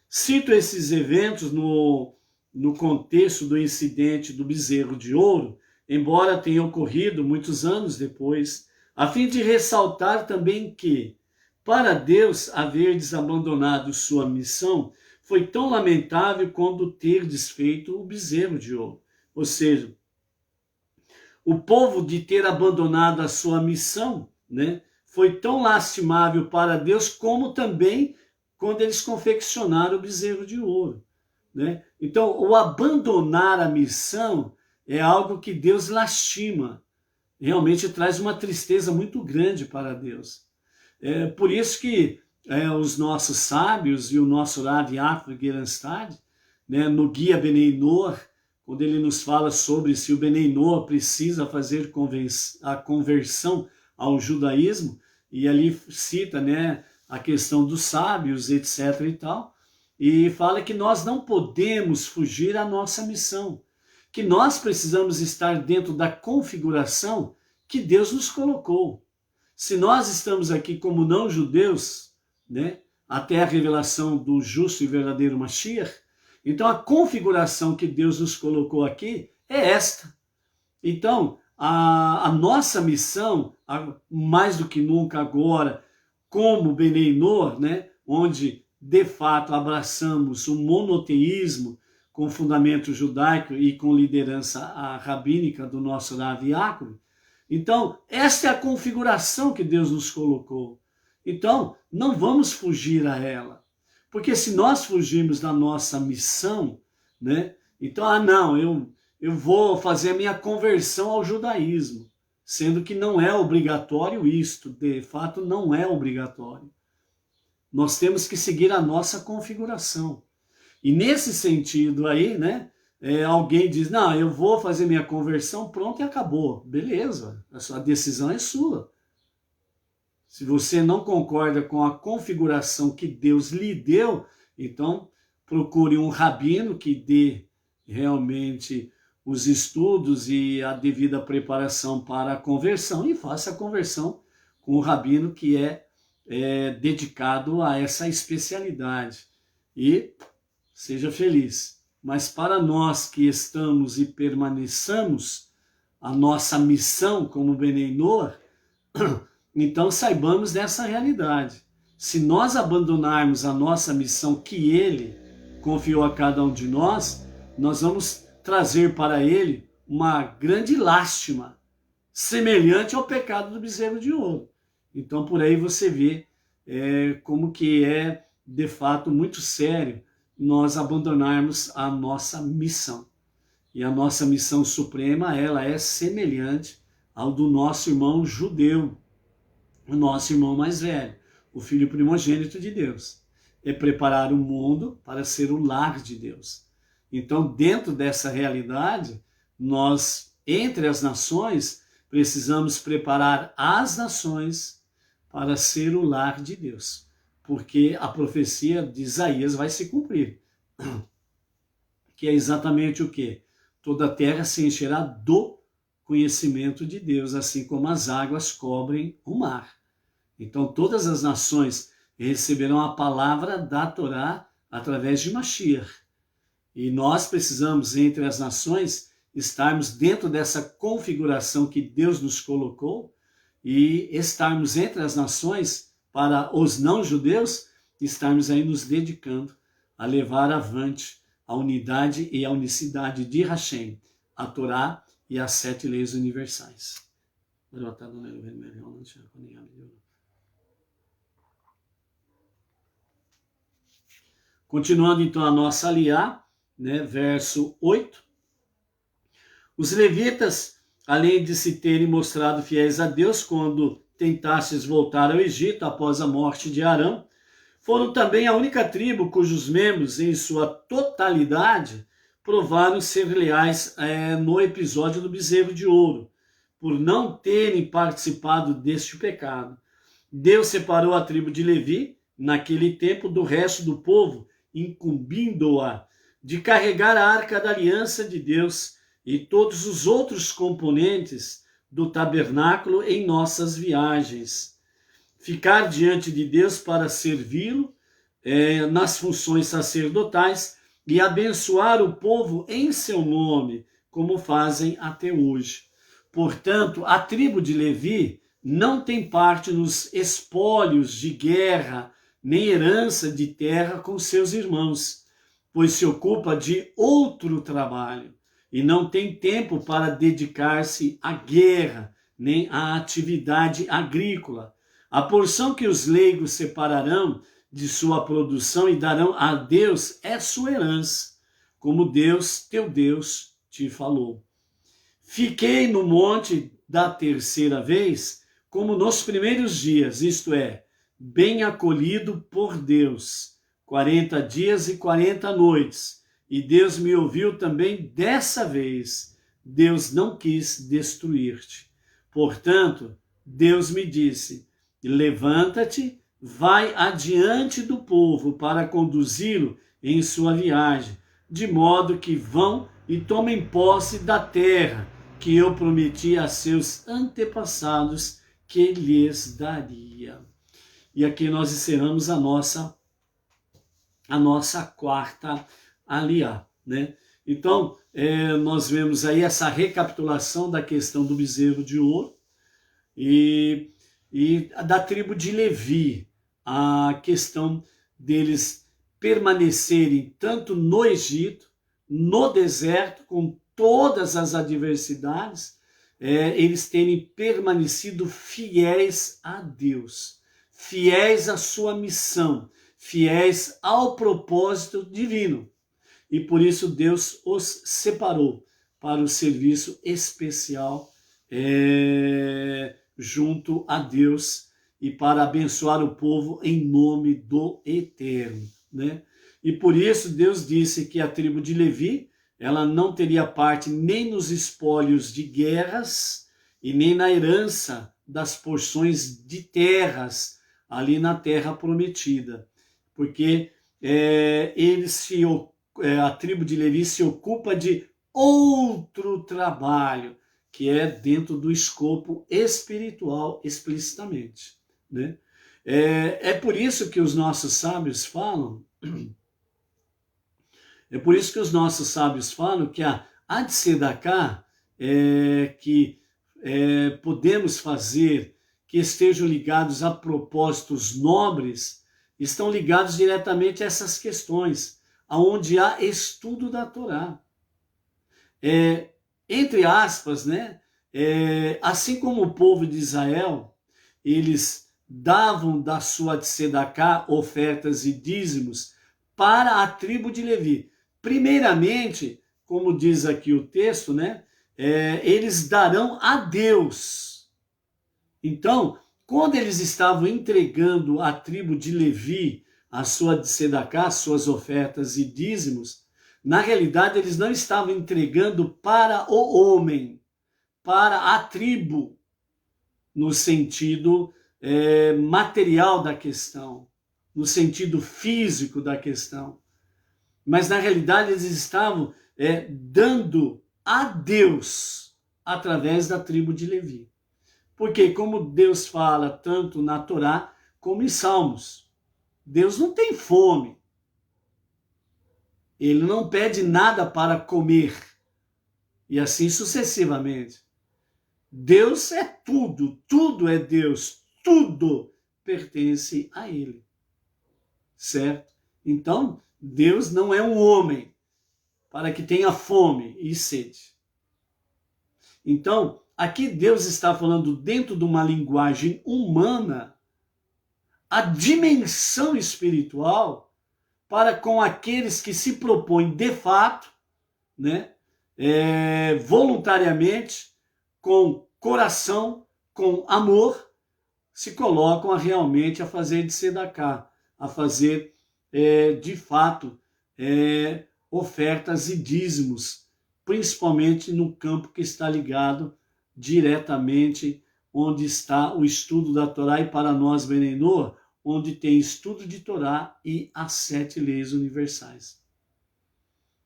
Cito esses eventos no contexto do incidente do bezerro de ouro, embora tenha ocorrido muitos anos depois, a fim de ressaltar também que, para Deus haverdes abandonado sua missão, foi tão lamentável quanto ter desfeito o bezerro de ouro. Ou seja, o povo de ter abandonado a sua missão, né, foi tão lastimável para Deus como também quando eles confeccionaram o bezerro de ouro, né? Então, o abandonar a missão é algo que Deus lastima, realmente traz uma tristeza muito grande para Deus. Por isso que os nossos sábios e o nosso Rav Yaakov Gerenstad, né, no Guia Benei Noach, quando ele nos fala sobre se o Benei Noach precisa fazer a conversão ao judaísmo, e ali cita, né, a questão dos sábios, etc. e tal, e fala que nós não podemos fugir à nossa missão, que nós precisamos estar dentro da configuração que Deus nos colocou. Se nós estamos aqui como não judeus, né, até a revelação do justo e verdadeiro Mashiach, então a configuração que Deus nos colocou aqui é esta. Então, a nossa missão, mais do que nunca agora, como Benei Noach, né, onde de fato abraçamos o monoteísmo com fundamento judaico e com liderança rabínica do nosso Rav Yaakov. Então, esta é a configuração que Deus nos colocou. Então, não vamos fugir a ela. Porque se nós fugirmos da nossa missão, né, então, não, eu vou fazer a minha conversão ao judaísmo, sendo que não é obrigatório isto, de fato não é obrigatório. Nós temos que seguir a nossa configuração. E nesse sentido aí, né, alguém diz, não, eu vou fazer minha conversão, pronto e acabou. Beleza, a sua decisão é sua. Se você não concorda com a configuração que Deus lhe deu, então procure um rabino que dê realmente os estudos e a devida preparação para a conversão e faça a conversão com o rabino que é dedicado a essa especialidade. E seja feliz. Mas para nós que estamos e permaneçamos a nossa missão como Benei Noach, então saibamos dessa realidade. Se nós abandonarmos a nossa missão que Ele confiou a cada um de nós, nós vamos trazer para Ele uma grande lástima, semelhante ao pecado do bezerro de ouro. Então por aí você vê como que é de fato muito sério nós abandonarmos a nossa missão. E a nossa missão suprema, ela é semelhante ao do nosso irmão judeu, o nosso irmão mais velho, o filho primogênito de Deus. É preparar o mundo para ser o lar de Deus. Então, dentro dessa realidade, nós, entre as nações, precisamos preparar as nações para ser o lar de Deus. Porque a profecia de Isaías vai se cumprir. Que é exatamente o quê? Toda a terra se encherá do conhecimento de Deus, assim como as águas cobrem o mar. Então todas as nações receberão a palavra da Torá através de Mashiach. E nós precisamos, entre as nações, estarmos dentro dessa configuração que Deus nos colocou e estarmos entre as nações, para os não-judeus, estarmos aí nos dedicando a levar avante a unidade e a unicidade de Hashem, a Torá e as 7 leis universais. Continuando então a nossa aliá, verso 8. Os levitas, além de se terem mostrado fiéis a Deus quando tentastes voltar ao Egito após a morte de Arão, foram também a única tribo cujos membros, em sua totalidade, provaram ser leais no episódio do bezerro de ouro, por não terem participado deste pecado. Deus separou a tribo de Levi, naquele tempo, do resto do povo, incumbindo-a de carregar a arca da aliança de Deus e todos os outros componentes do tabernáculo em nossas viagens. Ficar diante de Deus para servi-lo nas funções sacerdotais e abençoar o povo em seu nome, como fazem até hoje. Portanto, a tribo de Levi não tem parte nos espólios de guerra, nem herança de terra com seus irmãos, pois se ocupa de outro trabalho e não tem tempo para dedicar-se à guerra, nem à atividade agrícola. A porção que os leigos separarão de sua produção e darão a Deus é sua herança, como Deus, teu Deus, te falou. Fiquei no monte da terceira vez, como nos primeiros dias, isto é, bem acolhido por Deus, 40 dias e 40 noites, e Deus me ouviu também dessa vez. Deus não quis destruir-te. Portanto, Deus me disse: levanta-te, vai adiante do povo para conduzi-lo em sua viagem, de modo que vão e tomem posse da terra que eu prometi a seus antepassados que lhes daria. E aqui nós encerramos a nossa quarta aliá, Então, nós vemos aí essa recapitulação da questão do bezerro de ouro e da tribo de Levi, a questão deles permanecerem tanto no Egito, no deserto, com todas as adversidades, eles terem permanecido fiéis a Deus, fiéis à sua missão, fiéis ao propósito divino. E por isso Deus os separou para o serviço especial junto a Deus e para abençoar o povo em nome do Eterno, E por isso Deus disse que a tribo de Levi, ela não teria parte nem nos espólios de guerras e nem na herança das porções de terras ali na terra prometida, porque a tribo de Levi se ocupa de outro trabalho, que é dentro do escopo espiritual explicitamente, né? É por isso que os nossos sábios falam, que a tzedaká que podemos fazer, que estejam ligados a propósitos nobres, estão ligados diretamente a essas questões, aonde há estudo da Torá. Entre aspas, né? Assim como o povo de Israel, eles davam da sua tzedaká, ofertas e dízimos, para a tribo de Levi. Primeiramente, como diz aqui o texto, né? Eles darão a Deus. Então, quando eles estavam entregando à tribo de Levi a sua tzedaká, suas ofertas e dízimos, na realidade eles não estavam entregando para o homem, para a tribo, no sentido material da questão, no sentido físico da questão. Mas na realidade eles estavam dando a Deus através da tribo de Levi. Porque como Deus fala tanto na Torá como em Salmos, Deus não tem fome. Ele não pede nada para comer. E assim sucessivamente. Deus é tudo, tudo é Deus, tudo pertence a Ele. Certo? Então, Deus não é um homem para que tenha fome e sede. Então, aqui Deus está falando dentro de uma linguagem humana a dimensão espiritual para com aqueles que se propõem de fato, né, voluntariamente, com coração, com amor, se colocam realmente a fazer de tzedaká, a fazer de fato ofertas e dízimos, principalmente no campo que está ligado diretamente onde está o estudo da Torá, e para nós, Benenor, onde tem estudo de Torá e as 7 leis universais.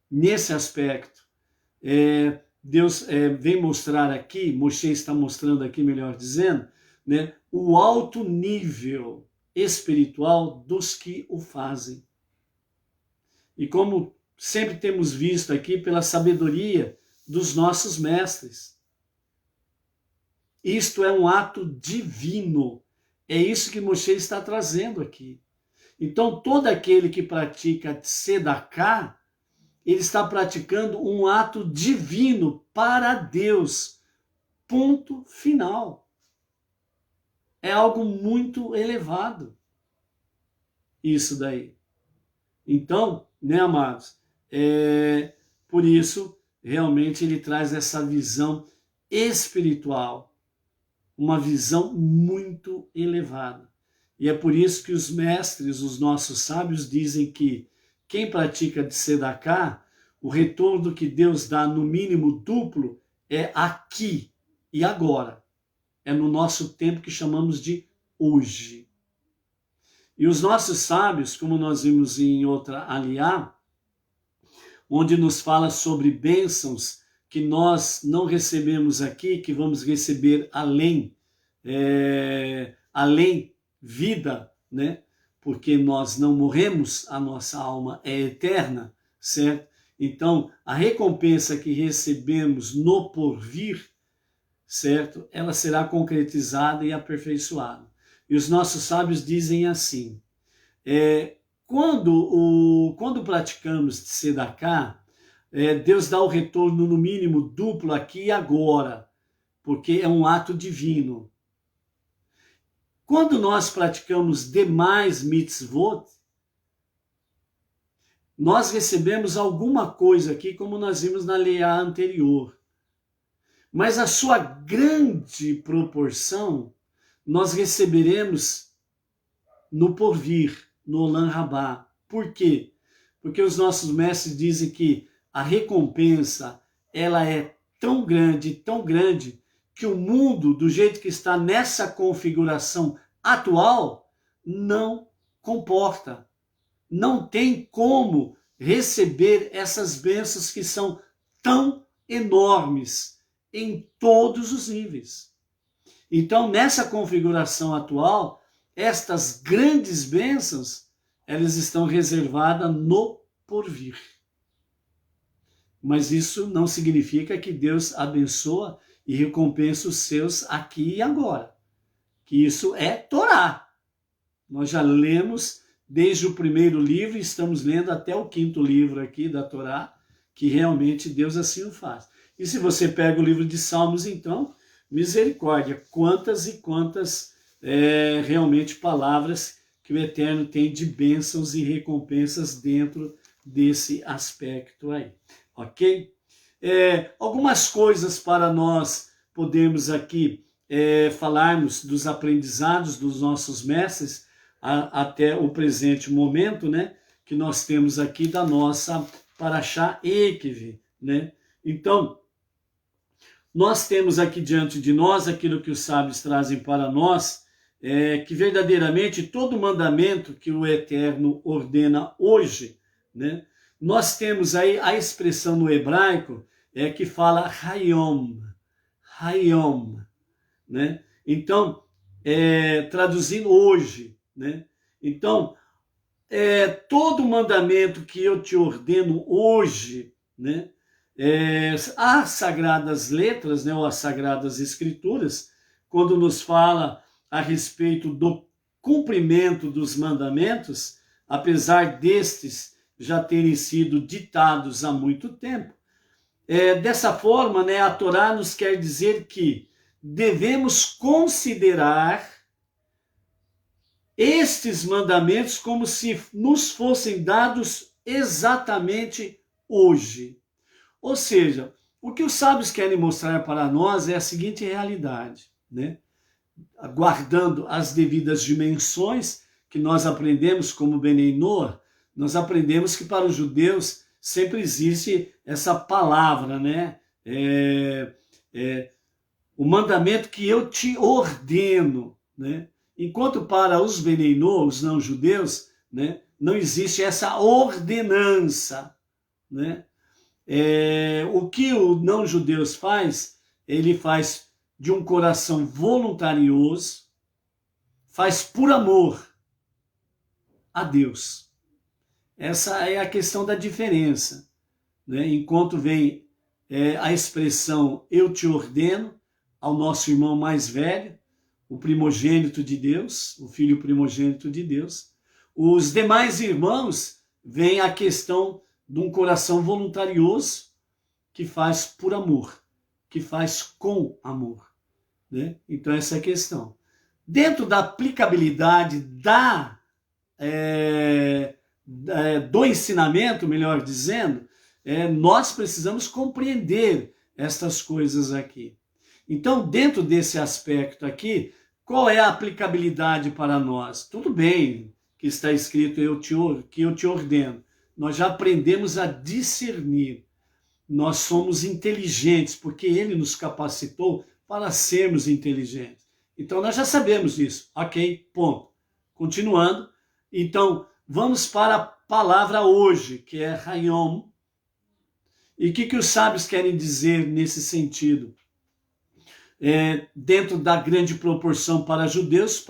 Nesse aspecto, Deus vem mostrar aqui, Moshe está mostrando aqui, melhor dizendo, né, o alto nível espiritual dos que o fazem. E como sempre temos visto aqui, pela sabedoria dos nossos mestres, isto é um ato divino. É isso que Moshe está trazendo aqui. Então, todo aquele que pratica tzedaká, ele está praticando um ato divino para Deus. Ponto final. É algo muito elevado. Isso daí. Então, né, amados? Por isso, realmente, ele traz essa visão espiritual. Uma visão muito elevada. E é por isso que os mestres, os nossos sábios, dizem que quem pratica tzedaká, o retorno que Deus dá no mínimo duplo é aqui e agora. É no nosso tempo que chamamos de hoje. E os nossos sábios, como nós vimos em outra aliá, onde nos fala sobre bênçãos que nós não recebemos aqui, que vamos receber além vida, né? Porque nós não morremos, a nossa alma é eterna, certo? Então, a recompensa que recebemos no porvir, certo? Ela será concretizada e aperfeiçoada. E os nossos sábios dizem assim, quando praticamos tzedaká, Deus dá o retorno no mínimo duplo aqui e agora, porque é um ato divino. Quando nós praticamos demais mitzvot, nós recebemos alguma coisa aqui, como nós vimos na lei anterior. Mas a sua grande proporção, nós receberemos no porvir, no Olam Rabá. Por quê? Porque os nossos mestres dizem que a recompensa, ela é tão grande, que o mundo, do jeito que está nessa configuração atual, não comporta. Não tem como receber essas bênçãos que são tão enormes em todos os níveis. Então, nessa configuração atual, estas grandes bênçãos, elas estão reservadas no porvir. Mas isso não significa que Deus abençoa e recompensa os seus aqui e agora. Que isso é Torá. Nós já lemos desde o primeiro livro e estamos lendo até o 5º livro aqui da Torá, que realmente Deus assim o faz. E se você pega o livro de Salmos, então, misericórdia, quantas e quantas realmente palavras que o Eterno tem de bênçãos e recompensas dentro desse aspecto aí, ok? Algumas coisas para nós podermos aqui falarmos dos aprendizados dos nossos mestres até o presente momento, né, que nós temos aqui da nossa Parashá Ekev, né? Então, nós temos aqui diante de nós aquilo que os sábios trazem para nós, que verdadeiramente todo mandamento que o Eterno ordena hoje, né? Nós temos aí a expressão no hebraico que fala Hayom, Hayom, né? Então, traduzindo hoje, né? Então, todo mandamento que eu te ordeno hoje, né? As sagradas letras, né, ou as sagradas escrituras, quando nos fala a respeito do cumprimento dos mandamentos, apesar destes já terem sido ditados há muito tempo, dessa forma, né, a Torá nos quer dizer que devemos considerar estes mandamentos como se nos fossem dados exatamente hoje. Ou seja, o que os sábios querem mostrar para nós é a seguinte realidade, né? Guardando as devidas dimensões que nós aprendemos como Benei Noah, nós aprendemos que para os judeus sempre existe essa palavra, né? O mandamento que eu te ordeno, né? Enquanto para os Benei Noah, os não-judeus, né, não existe essa ordenança, né? O que o não-judeus faz, ele faz de um coração voluntarioso, faz por amor a Deus. Essa é a questão da diferença, né? Enquanto vem a expressão eu te ordeno ao nosso irmão mais velho, o primogênito de Deus, o filho primogênito de Deus, os demais irmãos vem a questão de um coração voluntarioso que faz por amor, que faz com amor, né? Então essa é a questão. Dentro da aplicabilidade do ensinamento, melhor dizendo, nós precisamos compreender estas coisas aqui. Então, dentro desse aspecto aqui, qual é a aplicabilidade para nós? Tudo bem que está escrito que eu te ordeno. Nós já aprendemos a discernir. Nós somos inteligentes, porque Ele nos capacitou para sermos inteligentes. Então, nós já sabemos isso. Ok, ponto. Continuando. Então, vamos para a palavra hoje, que é Hayom. E o que os sábios querem dizer nesse sentido? Dentro da grande proporção para judeus.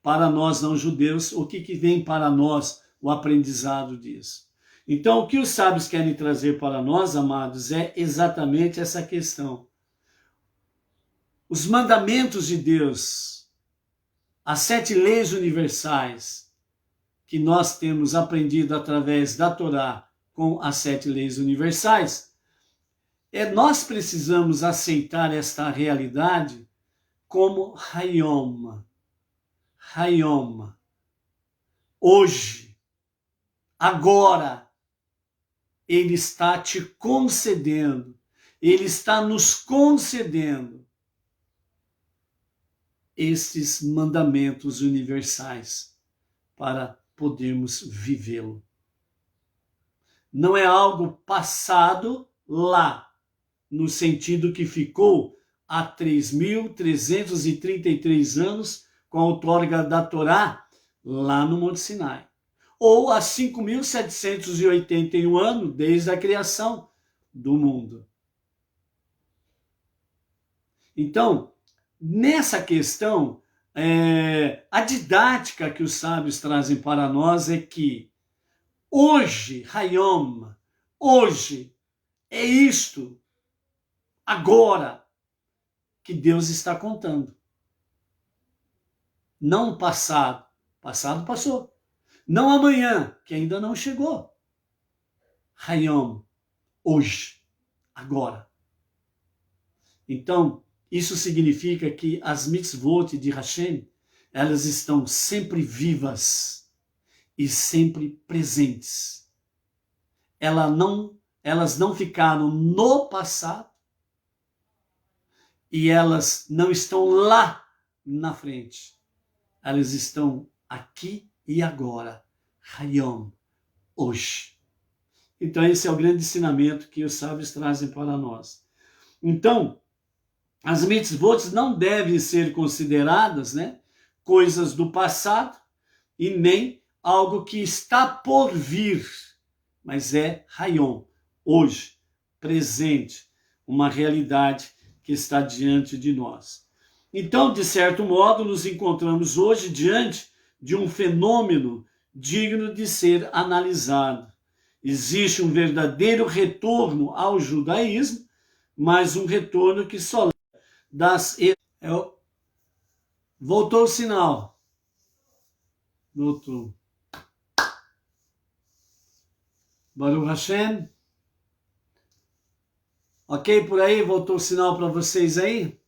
Para nós não judeus, o que vem para nós o aprendizado disso? Então, o que os sábios querem trazer para nós, amados, é exatamente essa questão. Os mandamentos de Deus, as 7 leis universais que nós temos aprendido através da Torá com as 7 leis universais, nós precisamos aceitar esta realidade como Hayom. Hayom. Hoje, agora, Ele está te concedendo, Ele está nos concedendo esses mandamentos universais para podermos vivê-lo. Não é algo passado lá, no sentido que ficou há 3.333 anos com a outorga da Torá lá no Monte Sinai. Ou há 5.781 anos desde a criação do mundo. Então, nessa questão, a didática que os sábios trazem para nós é que hoje, Hayom, hoje, é isto, agora, que Deus está contando. Não passado. Passado passou. Não amanhã, que ainda não chegou. Hayom, hoje, agora. Então, isso significa que as mitzvot de Hashem, elas estão sempre vivas e sempre presentes. Elas não ficaram no passado e elas não estão lá na frente. Elas estão aqui e agora. Hayom, hoje. Então esse é o grande ensinamento que os sábios trazem para nós. Então, as mitzvot não devem ser consideradas, coisas do passado e nem algo que está por vir, mas é Hayom, hoje, presente, uma realidade que está diante de nós. Então, de certo modo, nos encontramos hoje diante de um fenômeno digno de ser analisado. Existe um verdadeiro retorno ao judaísmo, mas um retorno que só das... Voltou o sinal. Voltou. Baruch Hashem. Ok, por aí? Voltou o sinal para vocês aí?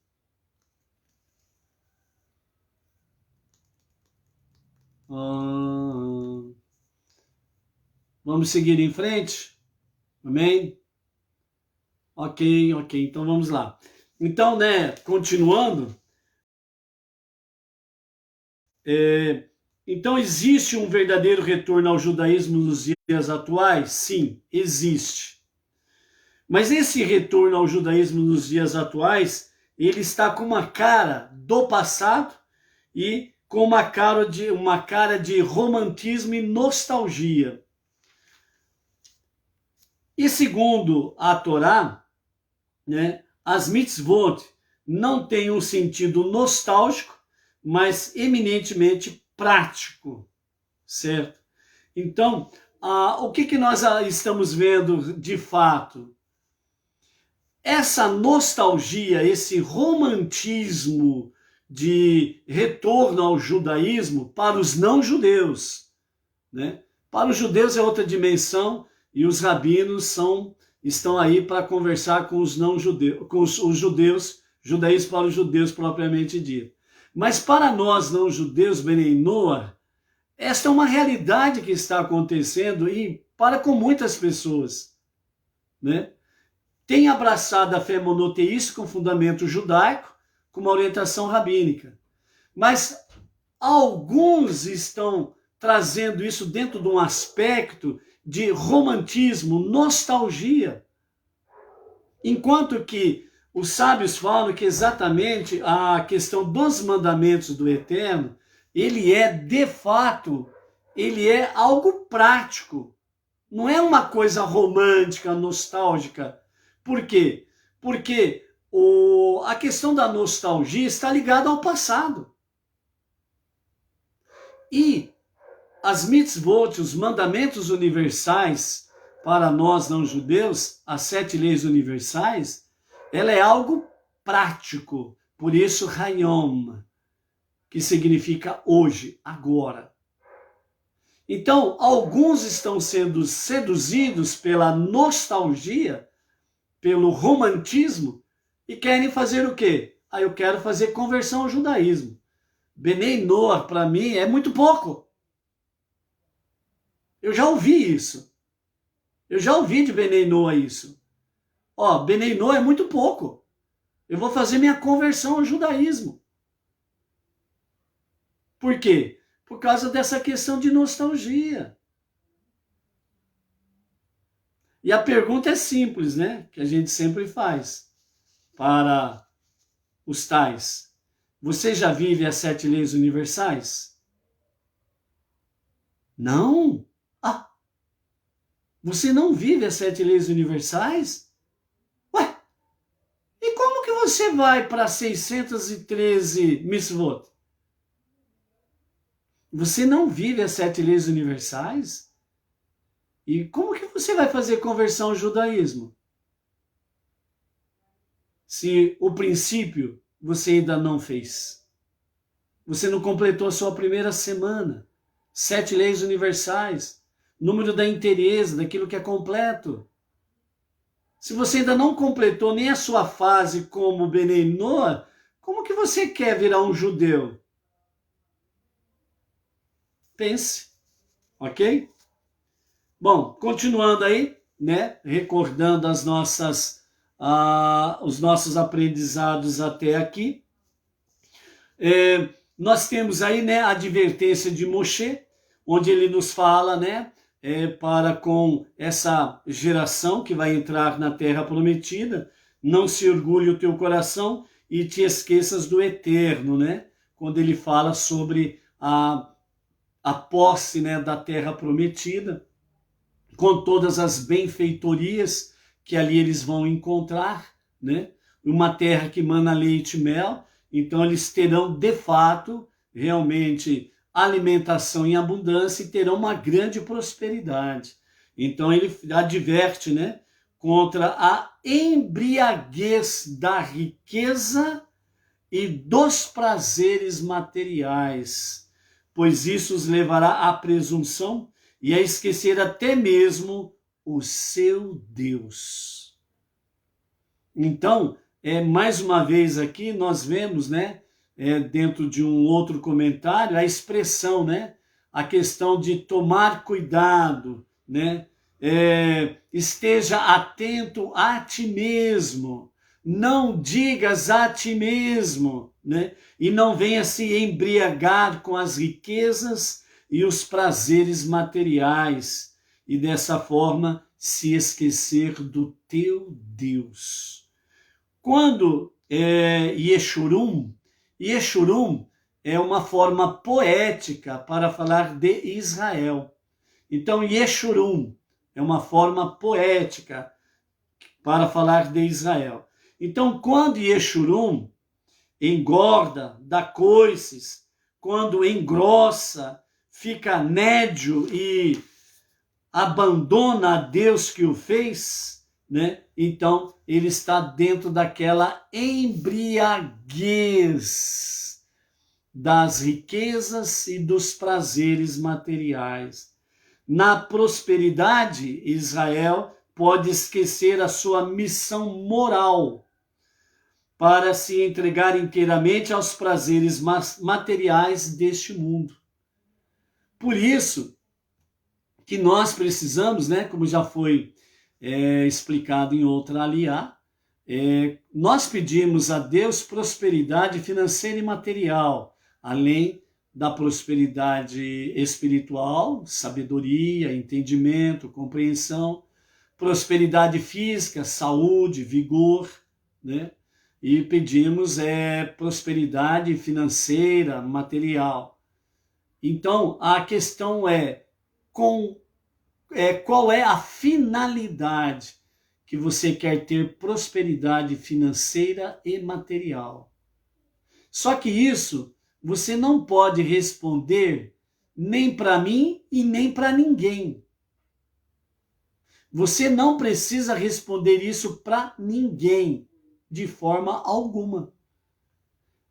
Vamos seguir em frente? Amém? Ok. Então vamos lá. Então, continuando. Então, existe um verdadeiro retorno ao judaísmo nos dias atuais? Sim, existe. Mas esse retorno ao judaísmo nos dias atuais, ele está com uma cara do passado e com uma cara de romantismo e nostalgia. E segundo a Torá, as mitzvot não têm um sentido nostálgico, mas eminentemente prático, certo? Então, o que nós estamos vendo de fato? Essa nostalgia, esse romantismo de retorno ao judaísmo para os não-judeus, Para os judeus é outra dimensão e os rabinos estão aí para conversar com os não-judeus, com os judeus, judaísmo para os judeus propriamente dito. Mas para nós não-judeus, Benei Noah, esta é uma realidade que está acontecendo e para com muitas pessoas, Tem abraçado a fé monoteísta com fundamento judaico, com uma orientação rabínica. Mas alguns estão trazendo isso dentro de um aspecto de romantismo, nostalgia. Enquanto que os sábios falam que exatamente a questão dos mandamentos do Eterno, ele é, de fato, ele é algo prático. Não é uma coisa romântica, nostálgica. Por quê? Porque a questão da nostalgia está ligada ao passado. E as mitzvot, os mandamentos universais, para nós não-judeus, as 7 leis universais, ela é algo prático. Por isso, Hayom, que significa hoje, agora. Então, alguns estão sendo seduzidos pela nostalgia, pelo romantismo, e querem fazer o quê? Eu quero fazer conversão ao judaísmo. Benei Noah, para mim, é muito pouco. Eu já ouvi isso. Eu já ouvi de Benei Noah isso. Benei Noah é muito pouco. Eu vou fazer minha conversão ao judaísmo. Por quê? Por causa dessa questão de nostalgia. E a pergunta é simples, que a gente sempre faz para os tais. Você já vive as 7 leis universais? Não? Ah, você não vive as 7 leis universais? Ué, e como que você vai para 613 mitzvot? Você não vive as 7 leis universais? E como que você vai fazer conversão ao judaísmo? Se o princípio você ainda não fez. Você não completou a sua primeira semana. 7 leis universais. Número da inteireza, daquilo que é completo. Se você ainda não completou nem a sua fase como Benei Noah, como que você quer virar um judeu? Pense, ok? Bom, continuando aí, né? Recordando os nossos aprendizados até aqui. Nós temos aí, né, a advertência de Moshe, onde ele nos fala, né, para com essa geração que vai entrar na terra prometida, não se orgulhe o teu coração e te esqueças do eterno, né? Quando ele fala sobre a posse, né, da terra prometida, com todas as benfeitorias que ali eles vão encontrar, né? Uma terra que mana leite e mel, então eles terão de fato, realmente, alimentação em abundância e terão uma grande prosperidade. Então ele adverte, né, contra a embriaguez da riqueza e dos prazeres materiais, pois isso os levará à presunção e a esquecer até mesmo o seu Deus. Então, mais uma vez aqui nós vemos, né, dentro de um outro comentário, a expressão, né, a questão de tomar cuidado, né, esteja atento a ti mesmo, não digas a ti mesmo, né, e não venha se embriagar com as riquezas e os prazeres materiais, e dessa forma se esquecer do teu Deus. Quando Yeshurun é uma forma poética para falar de Israel. Então, Yeshurun é uma forma poética para falar de Israel. Então, quando Yeshurun engorda, dá coices, quando engrossa, fica nédio e abandona a Deus que o fez, né? Então ele está dentro daquela embriaguez das riquezas e dos prazeres materiais. Na prosperidade, Israel pode esquecer a sua missão moral para se entregar inteiramente aos prazeres materiais deste mundo. Por isso que nós precisamos, né, como já foi explicado em outra aliá, nós pedimos a Deus prosperidade financeira e material, além da prosperidade espiritual, sabedoria, entendimento, compreensão, prosperidade física, saúde, vigor, né? E pedimos prosperidade financeira, material. Então, a questão qual é a finalidade que você quer ter prosperidade financeira e material. Só que isso você não pode responder nem para mim e nem para ninguém. Você não precisa responder isso para ninguém, de forma alguma.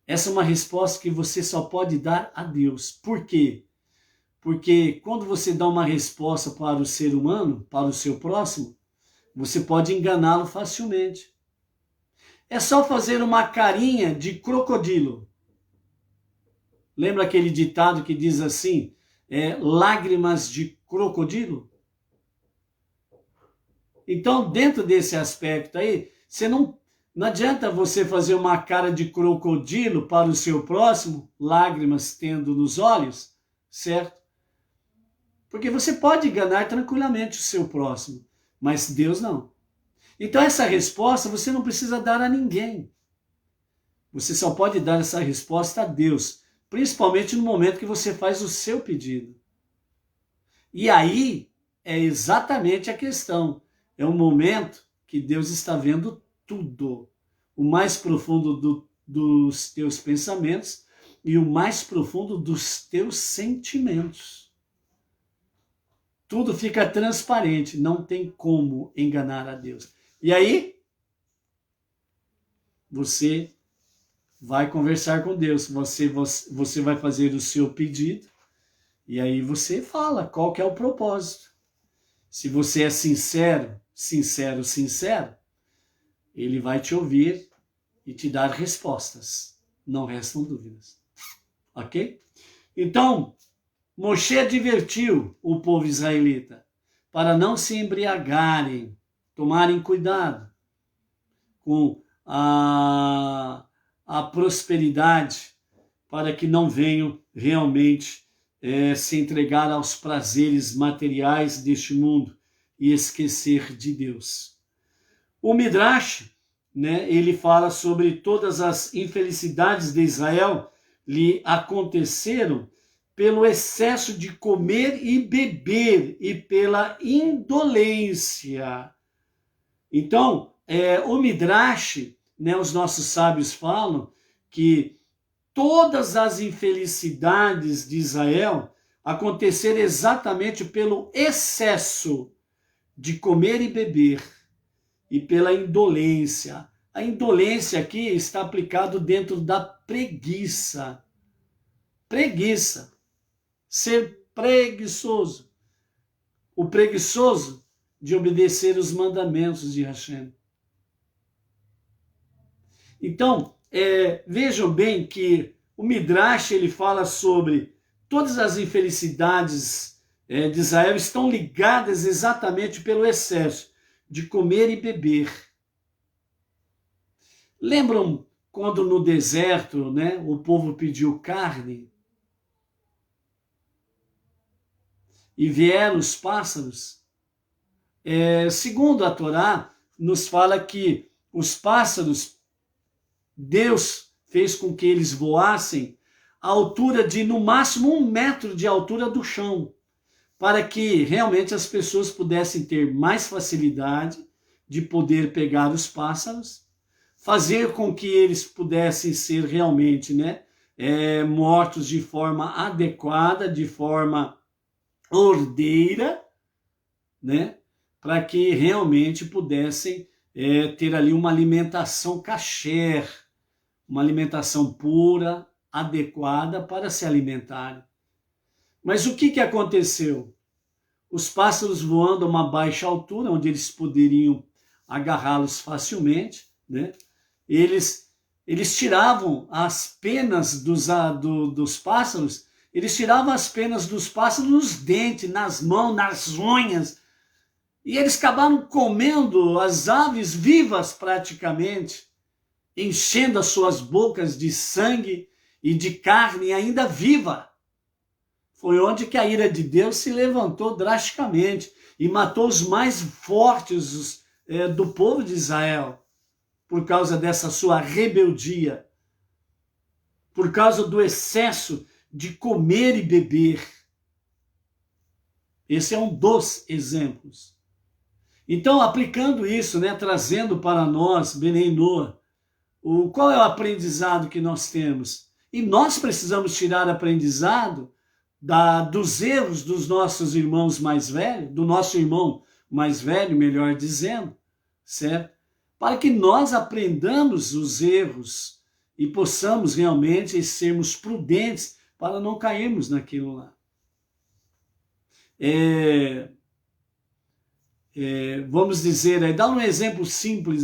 Essa é uma resposta que você só pode dar a Deus. Por quê? Porque quando você dá uma resposta para o ser humano, para o seu próximo, você pode enganá-lo facilmente. É só fazer uma carinha de crocodilo. Lembra aquele ditado que diz assim, lágrimas de crocodilo? Então, dentro desse aspecto aí, não adianta você fazer uma cara de crocodilo para o seu próximo, lágrimas tendo nos olhos, certo? Porque você pode enganar tranquilamente o seu próximo, mas Deus não. Então essa resposta você não precisa dar a ninguém. Você só pode dar essa resposta a Deus, principalmente no momento que você faz o seu pedido. E aí é exatamente a questão. É um momento que Deus está vendo tudo. O mais profundo dos teus pensamentos e o mais profundo dos teus sentimentos. Tudo fica transparente, não tem como enganar a Deus. E aí, você vai conversar com Deus, você vai fazer o seu pedido, e aí você fala qual que é o propósito. Se você é sincero, ele vai te ouvir e te dar respostas. Não restam dúvidas. Ok? Então, Moshe advertiu o povo israelita para não se embriagarem, tomarem cuidado com a prosperidade, para que não venham realmente se entregar aos prazeres materiais deste mundo e esquecer de Deus. O Midrash, ele fala sobre todas as infelicidades de Israel lhe aconteceram pelo excesso de comer e beber e pela indolência. Então, o Midrash, os nossos sábios falam que todas as infelicidades de Israel aconteceram exatamente pelo excesso de comer e beber e pela indolência. A indolência aqui está aplicado dentro da preguiça. Preguiça. Ser preguiçoso. O preguiçoso de obedecer os mandamentos de Hashem. Então, vejam bem que o Midrash ele fala sobre todas as infelicidades de Israel estão ligadas exatamente pelo excesso de comer e beber. Lembram quando no deserto, o povo pediu carne e vieram os pássaros? Segundo a Torá, nos fala que os pássaros, Deus fez com que eles voassem à altura de, no máximo, 1 metro de altura do chão, para que realmente as pessoas pudessem ter mais facilidade de poder pegar os pássaros, fazer com que eles pudessem ser realmente mortos de forma adequada, de forma ordeira, para que realmente pudessem ter ali uma alimentação kasher, uma alimentação pura, adequada para se alimentarem. Mas o que aconteceu? Os pássaros voando a uma baixa altura, onde eles poderiam agarrá-los facilmente, eles tiravam as penas dos pássaros, eles tiravam as penas dos pássaros nos dentes, nas mãos, nas unhas, e eles acabaram comendo as aves vivas praticamente, enchendo as suas bocas de sangue e de carne ainda viva. Foi onde que a ira de Deus se levantou drasticamente e matou os mais fortes do povo de Israel, por causa dessa sua rebeldia, por causa do excesso de comer e beber. Esse é um dos exemplos. Então, aplicando isso, trazendo para nós, Benei Noah, qual é o aprendizado que nós temos? E nós precisamos tirar aprendizado dos erros dos nossos irmãos mais velhos, do nosso irmão mais velho, melhor dizendo, certo? Para que nós aprendamos os erros e possamos realmente sermos prudentes para não cairmos naquilo lá. Vamos dizer, dá um exemplo simples,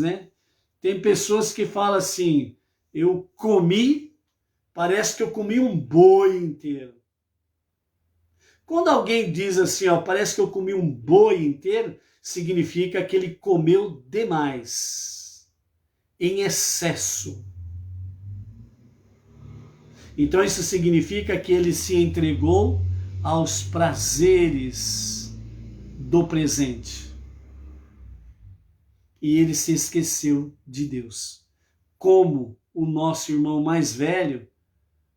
Tem pessoas que falam assim, eu comi, parece que eu comi um boi inteiro. Quando alguém diz assim, parece que eu comi um boi inteiro, significa que ele comeu demais, em excesso. Então isso significa que ele se entregou aos prazeres do presente. E ele se esqueceu de Deus. Como o nosso irmão mais velho,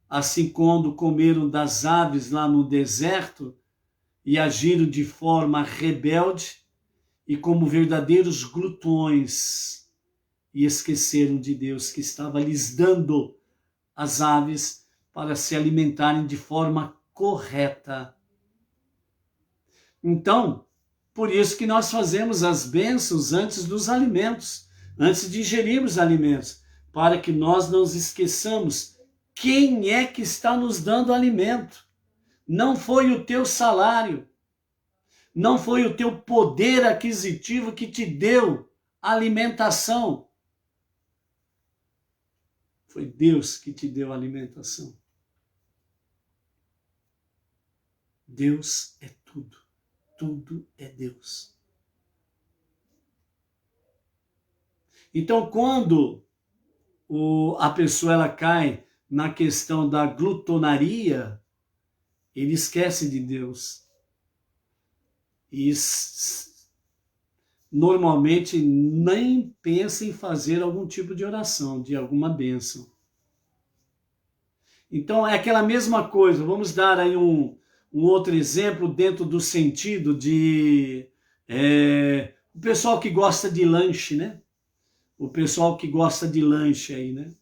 assim quando comeram das aves lá no deserto e agiram de forma rebelde e como verdadeiros glutões e esqueceram de Deus que estava lhes dando as aves para se alimentarem de forma correta. Então, por isso que nós fazemos as bênçãos antes dos alimentos, antes de ingerirmos alimentos, para que nós não esqueçamos quem é que está nos dando alimento. Não foi o teu salário, não foi o teu poder aquisitivo que te deu alimentação. Foi Deus que te deu alimentação. Deus é tudo. Tudo é Deus. Então, quando a pessoa ela cai na questão da glutonaria, ele esquece de Deus. E normalmente nem pensa em fazer algum tipo de oração, de alguma bênção. Então, é aquela mesma coisa. Vamos dar aí um outro exemplo dentro do sentido de o pessoal que gosta de lanche, né? O pessoal que gosta de lanche aí, né?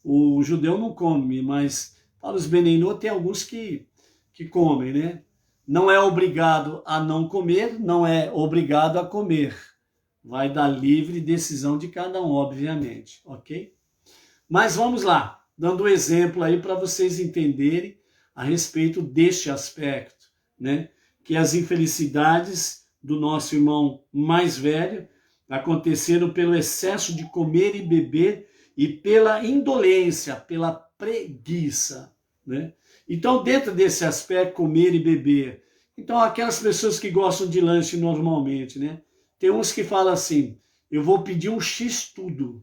O judeu não come, mas para os Beneinô tem alguns que comem, né? Não é obrigado a não comer, não é obrigado a comer. Vai dar livre decisão de cada um, obviamente, ok? Mas vamos lá, dando um exemplo aí para vocês entenderem a respeito deste aspecto, né? Que as infelicidades do nosso irmão mais velho aconteceram pelo excesso de comer e beber e pela indolência, pela preguiça, né? Então, dentro desse aspecto, comer e beber, então aquelas pessoas que gostam de lanche normalmente, né? Tem uns que falam assim, eu vou pedir um X tudo.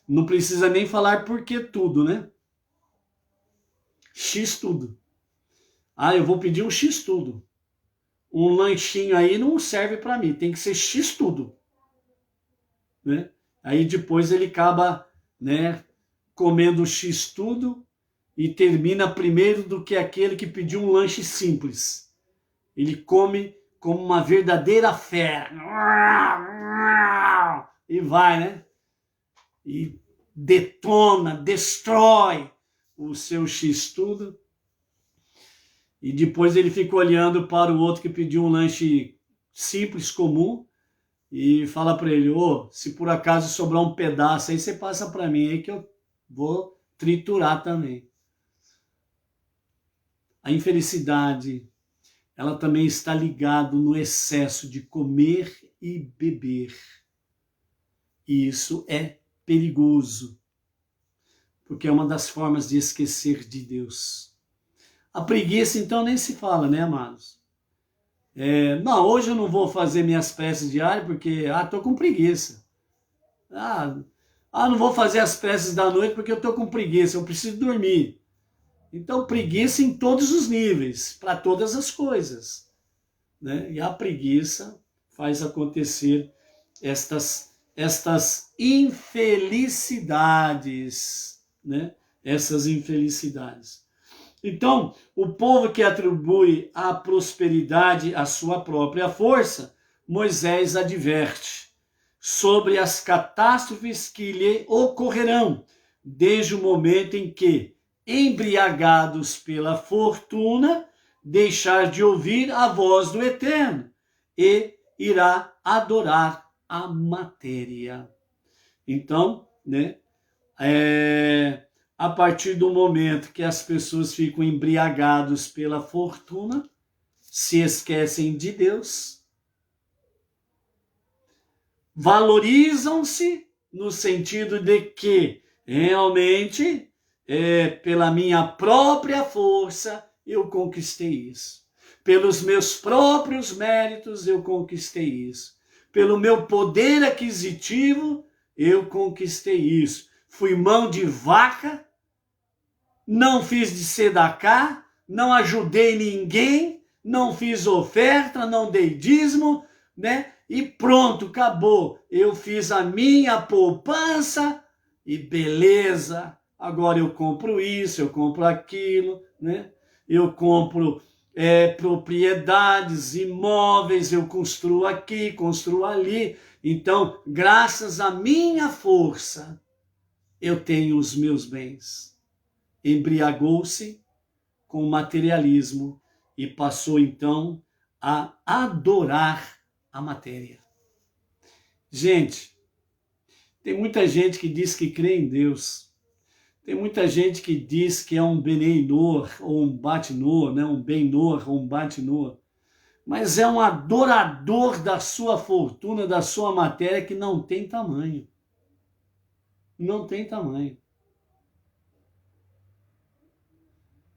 Não precisa nem falar por que tudo, né? X tudo. Ah, eu vou pedir um X tudo. Um lanchinho aí não serve para mim, tem que ser X tudo. Né? Aí depois ele acaba, né, comendo X tudo e termina primeiro do que aquele que pediu um lanche simples. Ele come como uma verdadeira fera. E vai, né? E detona, destrói o seu X tudo. E depois ele fica olhando para o outro que pediu um lanche simples, comum, e fala para ele, se por acaso sobrar um pedaço aí, você passa para mim aí que eu vou triturar também. A infelicidade, ela também está ligada no excesso de comer e beber. E isso é perigoso, porque é uma das formas de esquecer de Deus. A preguiça, então, nem se fala, né, amados? Não, hoje eu não vou fazer minhas preces diárias porque, tô com preguiça. Não vou fazer as preces da noite porque eu tô com preguiça, eu preciso dormir. Então, preguiça em todos os níveis, para todas as coisas, né? E a preguiça faz acontecer estas infelicidades, né? Essas infelicidades. Então, o povo que atribui à prosperidade a sua própria força, Moisés adverte sobre as catástrofes que lhe ocorrerão, desde o momento em que, embriagados pela fortuna, deixar de ouvir a voz do Eterno e irá adorar a matéria. Então, né, a partir do momento que as pessoas ficam embriagados pela fortuna, se esquecem de Deus, valorizam-se no sentido de que realmente pela minha própria força eu conquistei isso. Pelos meus próprios méritos eu conquistei isso. Pelo meu poder aquisitivo eu conquistei isso. Fui mão de vaca, não fiz de sedacá, não ajudei ninguém, não fiz oferta, não dei dízimo, né? E pronto, acabou. Eu fiz a minha poupança e beleza, agora eu compro isso, eu compro aquilo, né? Eu compro propriedades, imóveis, eu construo aqui, construo ali. Então, graças à minha força, eu tenho os meus bens. Embriagou-se com o materialismo e passou então a adorar a matéria. Gente, tem muita gente que diz que crê em Deus. Tem muita gente que diz que é um Beneinor ou um Batinor, né? Um Benor ou um Batinor. Mas é um adorador da sua fortuna, da sua matéria que não tem tamanho. Não tem tamanho.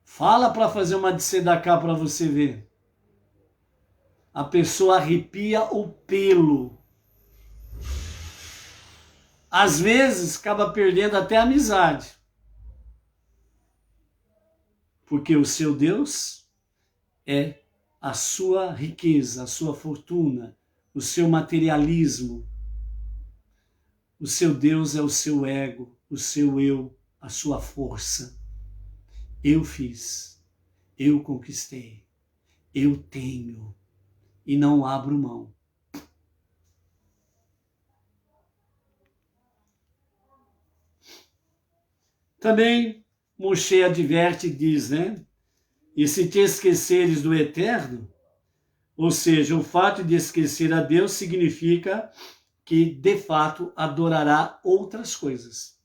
Fala para fazer uma de Sedacá para você ver. A pessoa arrepia o pelo. Às vezes acaba perdendo até a amizade. Porque o seu Deus é a sua riqueza, a sua fortuna, o seu materialismo. O seu Deus é o seu ego, o seu eu, a sua força. Eu fiz, eu conquistei, eu tenho e não abro mão. Também Moshe adverte e diz, né? E se te esqueceres do eterno, ou seja, o fato de esquecer a Deus significa que, de fato, adorará outras coisas.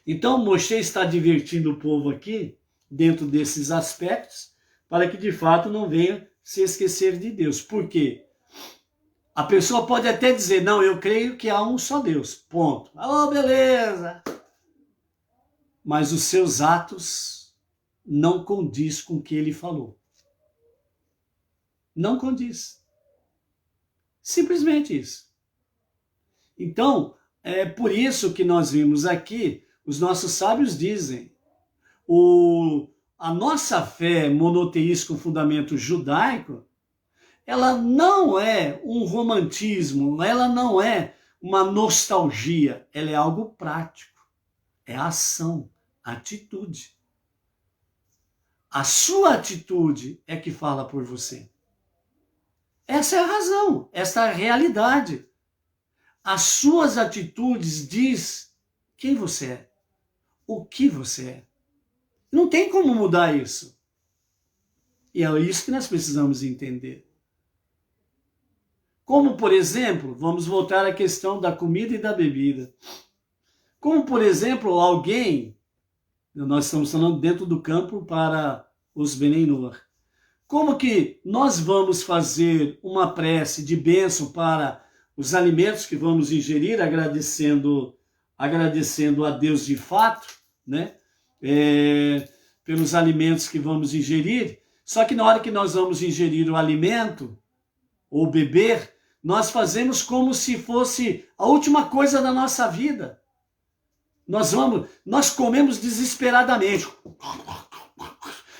Então, Moshe está advertindo o povo aqui, dentro desses aspectos, para que, de fato, não venha se esquecer de Deus. Por quê? A pessoa pode até dizer, não, eu creio que há um só Deus, ponto. Oh, beleza! Mas os seus atos não condiz com o que ele falou. Não condiz. Simplesmente isso. Então, é por isso que nós vimos aqui, os nossos sábios dizem, a nossa fé monoteísta com fundamento judaico, ela não é um romantismo, ela não é uma nostalgia, ela é algo prático, é ação, atitude. A sua atitude é que fala por você. Essa é a razão, essa é a realidade. As suas atitudes diz quem você é, o que você é. Não tem como mudar isso. E é isso que nós precisamos entender. Como, por exemplo, vamos voltar à questão da comida e da bebida. Como, por exemplo, alguém, nós estamos falando dentro do campo para os Beneinor. Como que nós vamos fazer uma prece de bênção para os alimentos que vamos ingerir, agradecendo a Deus de fato, né? Pelos alimentos que vamos ingerir, só que na hora que nós vamos ingerir o alimento ou beber, nós fazemos como se fosse a última coisa da nossa vida. Nós comemos desesperadamente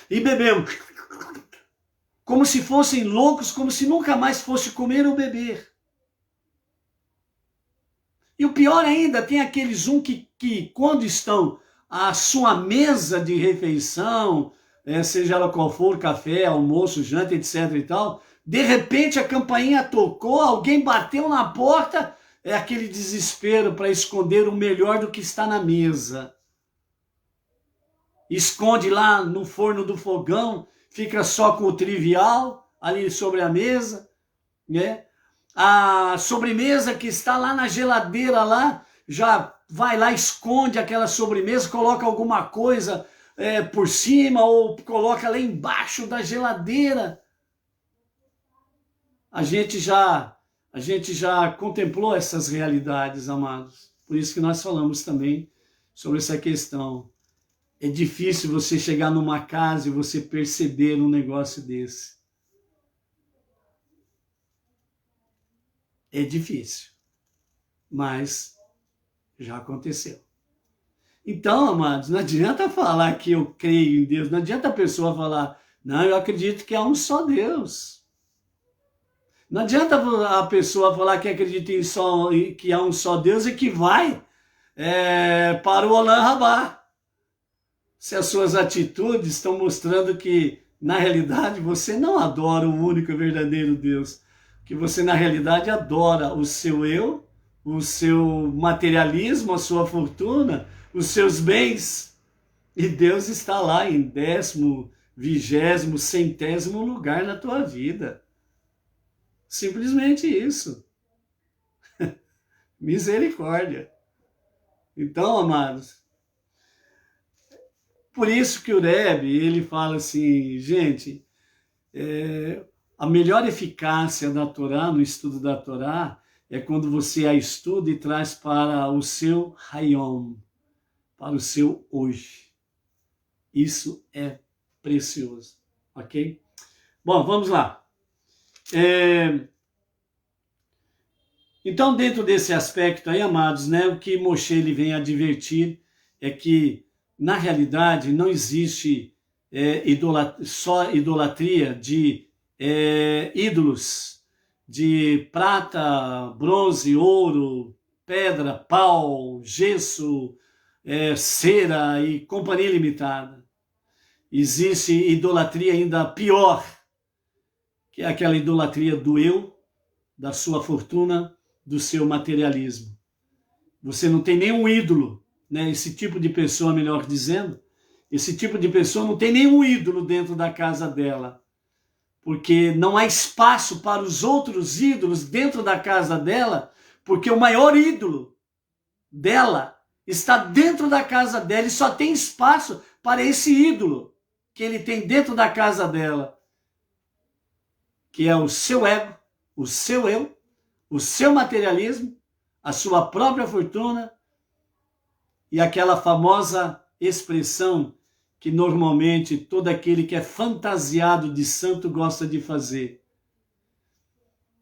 e bebemos como se fossem loucos, como se nunca mais fosse comer ou beber. E o pior ainda, tem aqueles que quando estão à sua mesa de refeição, seja ela qual for, café, almoço, janta, etc e tal, de repente a campainha tocou, alguém bateu na porta, é aquele desespero para esconder o melhor do que está na mesa. Esconde lá no forno do fogão, fica só com o trivial ali sobre a mesa, né? A sobremesa que está lá na geladeira lá, já vai lá, esconde aquela sobremesa, coloca alguma coisa por cima ou coloca lá embaixo da geladeira. A gente já contemplou essas realidades, amados. Por isso que nós falamos também sobre essa questão. É difícil você chegar numa casa e você perceber um negócio desse. É difícil, mas já aconteceu. Então, amados, não adianta falar que eu creio em Deus, não adianta a pessoa falar, não, eu acredito que há um só Deus. Não adianta a pessoa falar que acredita que há um só Deus e que vai para o Olam Rabá. Se as suas atitudes estão mostrando que, na realidade, você não adora o único e verdadeiro Deus, que você, na realidade, adora o seu eu, o seu materialismo, a sua fortuna, os seus bens, e Deus está lá em 10º, 20º, 100º lugar na tua vida. Simplesmente isso. Misericórdia. Então, amados, por isso que o Rebbe, ele fala assim, gente, a melhor eficácia da Torá, no estudo da Torá, é quando você a estuda e traz para o seu Hayom, para o seu hoje. Isso é precioso, ok? Bom, vamos lá. Então, dentro desse aspecto aí, amados, né, o que Moshe ele vem advertir é que, na realidade, não existe só idolatria de ídolos de prata, bronze, ouro, pedra, pau, gesso, cera e companhia limitada. Existe idolatria ainda pior, que é aquela idolatria do eu, da sua fortuna, do seu materialismo. Você não tem nenhum ídolo, né? Esse tipo de pessoa, melhor dizendo, esse tipo de pessoa não tem nenhum ídolo dentro da casa dela, porque não há espaço para os outros ídolos dentro da casa dela, porque o maior ídolo dela está dentro da casa dela e só tem espaço para esse ídolo que ele tem dentro da casa dela, que é o seu ego, o seu eu, o seu materialismo, a sua própria fortuna e aquela famosa expressão que normalmente todo aquele que é fantasiado de santo gosta de fazer.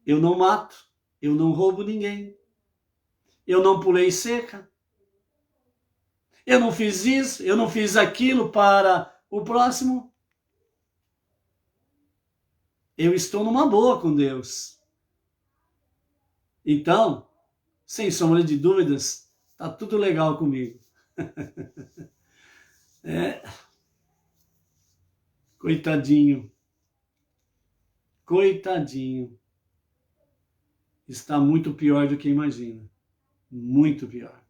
Eu não mato, eu não roubo ninguém, eu não pulei cerca, eu não fiz isso, eu não fiz aquilo para o próximo. Eu estou numa boa com Deus. Então, sem sombra de dúvidas, tá tudo legal comigo. Coitadinho. Coitadinho. Está muito pior do que imagina. Muito pior.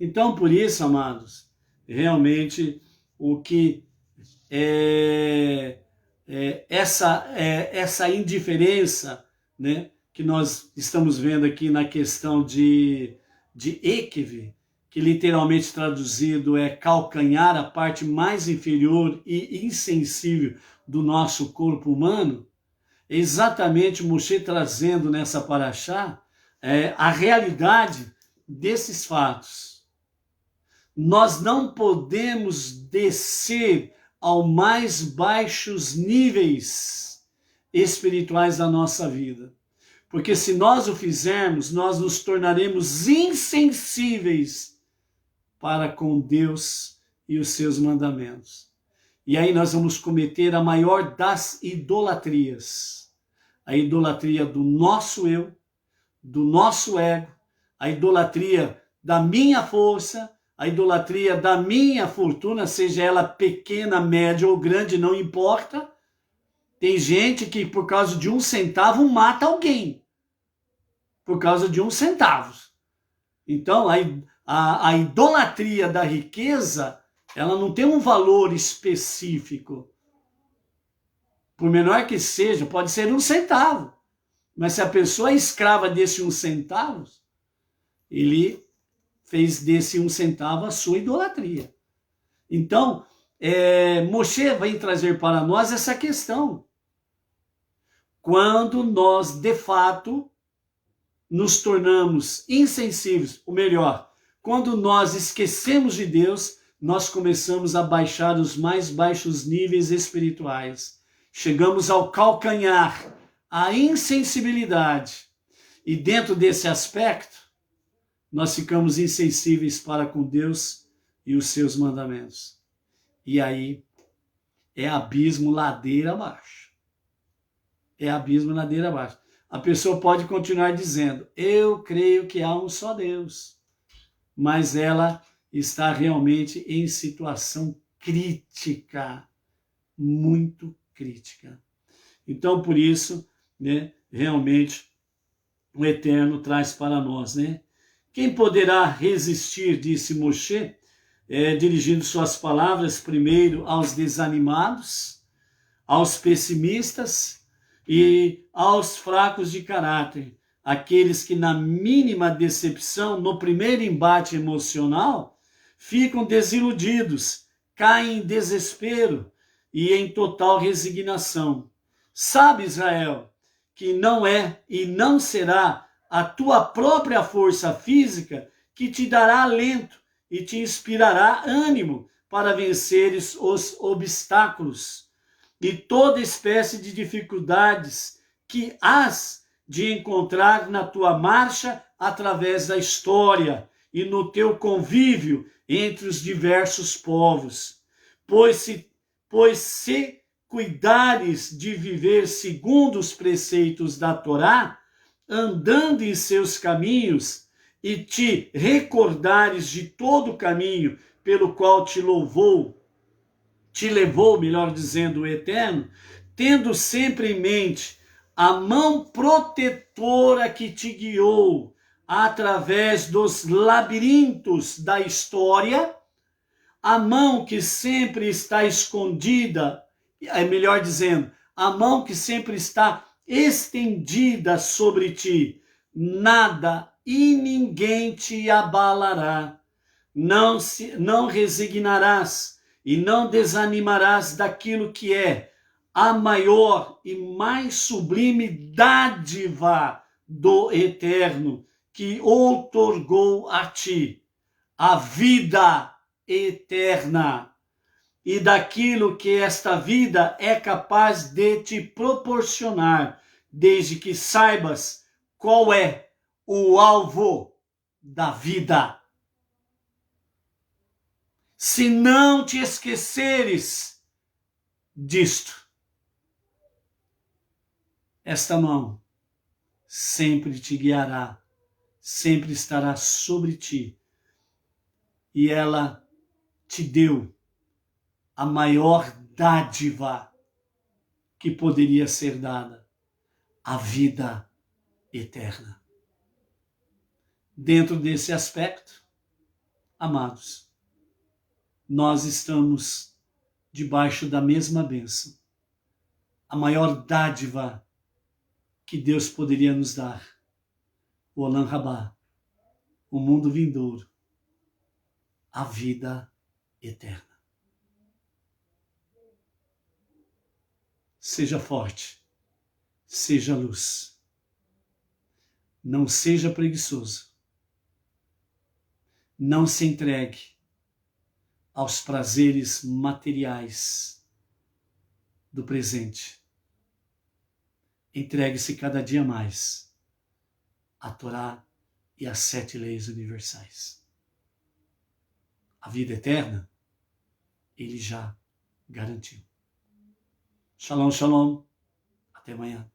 Então, por isso, amados, realmente o que essa indiferença, né, que nós estamos vendo aqui na questão de Ekev, que literalmente traduzido é calcanhar, a parte mais inferior e insensível do nosso corpo humano, é exatamente Moshe trazendo nessa paraxá a realidade desses fatos. Nós não podemos descer aos mais baixos níveis espirituais da nossa vida. Porque se nós o fizermos, nós nos tornaremos insensíveis para com Deus e os seus mandamentos. E aí nós vamos cometer a maior das idolatrias. A idolatria do nosso eu, do nosso ego, a idolatria da minha força, a idolatria da minha fortuna, seja ela pequena, média ou grande, não importa. Tem gente que por causa de 1 centavo mata alguém. Por causa de 1 centavo. Então, a idolatria da riqueza, ela não tem um valor específico. Por menor que seja, pode ser 1 centavo. Mas se a pessoa é escrava desse 1 centavo, ele fez desse 1 centavo a sua idolatria. Então, Moshe vem trazer para nós essa questão. Quando nós, de fato, nos tornamos insensíveis, ou melhor, quando nós esquecemos de Deus, nós começamos a baixar os mais baixos níveis espirituais. Chegamos ao calcanhar, à insensibilidade. E dentro desse aspecto, nós ficamos insensíveis para com Deus e os seus mandamentos. E aí é abismo ladeira abaixo. É abismo ladeira abaixo. A pessoa pode continuar dizendo, eu creio que há um só Deus. mas ela está realmente em situação crítica, muito crítica. Então, por isso, né, realmente, o Eterno traz para nós, né? Quem poderá resistir, disse Moshe, dirigindo suas palavras primeiro aos desanimados, aos pessimistas e aos fracos de caráter, aqueles que na mínima decepção, no primeiro embate emocional, ficam desiludidos, caem em desespero e em total resignação. Sabe, Israel, que não é e não será a tua própria força física que te dará alento e te inspirará ânimo para venceres os obstáculos e toda espécie de dificuldades que has de encontrar na tua marcha através da história e no teu convívio entre os diversos povos. Pois se cuidares de viver segundo os preceitos da Torá, andando em seus caminhos, e te recordares de todo o caminho pelo qual te levou, melhor dizendo, o Eterno, tendo sempre em mente a mão protetora que te guiou através dos labirintos da história, a mão que sempre está escondida, melhor dizendo, a mão que sempre está estendida sobre ti, nada e ninguém te abalará. Não resignarás e não desanimarás daquilo que é a maior e mais sublime dádiva do Eterno, que outorgou a ti a vida eterna, e daquilo que esta vida é capaz de te proporcionar, desde que saibas qual é o alvo da vida. Se não te esqueceres disto, esta mão sempre te guiará, sempre estará sobre ti, e ela te deu a maior dádiva que poderia ser dada, a vida eterna. Dentro desse aspecto, amados, nós estamos debaixo da mesma bênção. A maior dádiva que Deus poderia nos dar, o Olam Rabá, o mundo vindouro, a vida eterna. Seja forte, seja luz. Não seja preguiçoso. Não se entregue aos prazeres materiais do presente. Entregue-se cada dia mais à Torá e às 7 leis universais. A vida eterna, ele já garantiu. Shalom, shalom. Até amanhã.